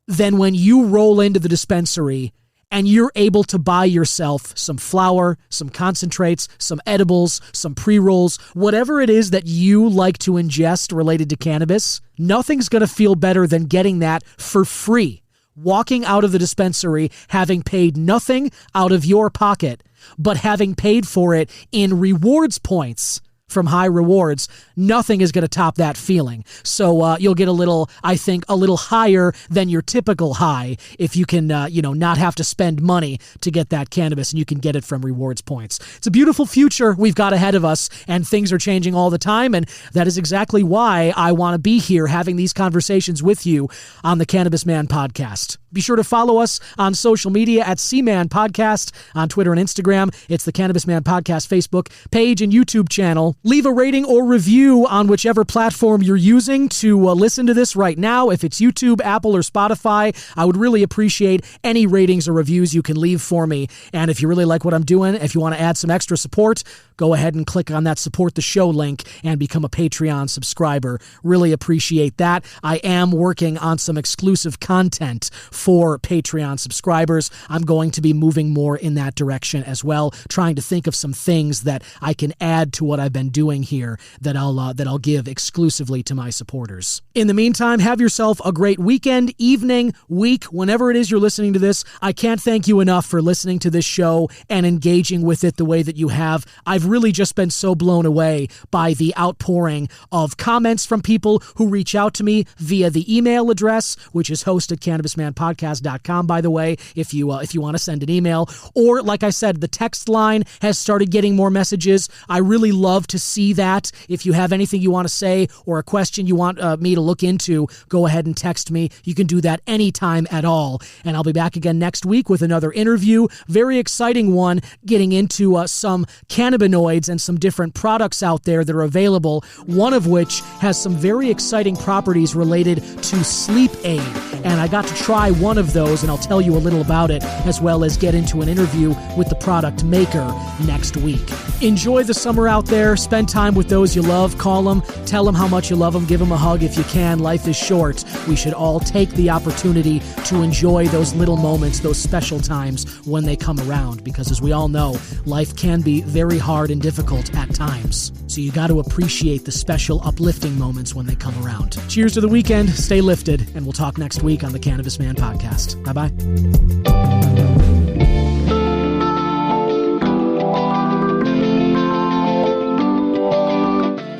than when you roll into the dispensary and you're able to buy yourself some flour, some concentrates, some edibles, some pre-rolls, whatever it is that you like to ingest related to cannabis. Nothing's going to feel better than getting that for free. Walking out of the dispensary, having paid nothing out of your pocket, but having paid for it in rewards points from HighRewards, nothing is going to top that feeling. So you'll get a little higher than your typical high if you can, not have to spend money to get that cannabis, and you can get it from rewards points. It's a beautiful future we've got ahead of us, and things are changing all the time, and that is exactly why I want to be here having these conversations with you on the Cannabis Man podcast. Be sure to follow us on social media at C-Man Podcast on Twitter and Instagram. It's the Cannabis Man Podcast Facebook page and YouTube channel. Leave a rating or review on whichever platform you're using to listen to this right now. If it's YouTube, Apple, or Spotify, I would really appreciate any ratings or reviews you can leave for me. And if you really like what I'm doing, if you want to add some extra support, go ahead and click on that support the show link and become a Patreon subscriber. Really appreciate that. I am working on some exclusive content for Patreon subscribers. I'm going to be moving more in that direction as well, trying to think of some things that I can add to what I've been doing here that I'll give exclusively to my supporters. In the meantime, have yourself a great weekend, evening, week, whenever it is you're listening to this. I can't thank you enough for listening to this show and engaging with it the way that you have. I've really just been so blown away by the outpouring of comments from people who reach out to me via the email address, which is host@cannabismanpodcast.com, by the way, if you want to send an email. Or, like I said, the text line has started getting more messages. I really love to see that. If you have anything you want to say or a question you want me to look into, go ahead and text me. You can do that anytime at all. And I'll be back again next week with another interview. Very exciting one, getting into some cannabinoids and some different products out there that are available, one of which has some very exciting properties related to sleep aid. And I got to try one of those, and I'll tell you a little about it, as well as get into an interview with the product maker next week. Enjoy the summer out there. Spend time with those you love. Call them. Tell them how much you love them. Give them a hug if you can. Life is short. We should all take the opportunity to enjoy those little moments, those special times when they come around, because as we all know, life can be very hard and difficult at times. So you got to appreciate the special, uplifting moments when they come around. Cheers to the weekend. Stay lifted, and we'll talk next week on the Cannabis Man Podcast. Bye-bye.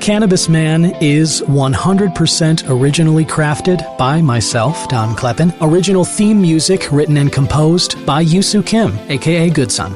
Cannabis Man is 100% originally crafted by myself, Don Kleppen. Original theme music written and composed by Yusu Kim, aka Good Son.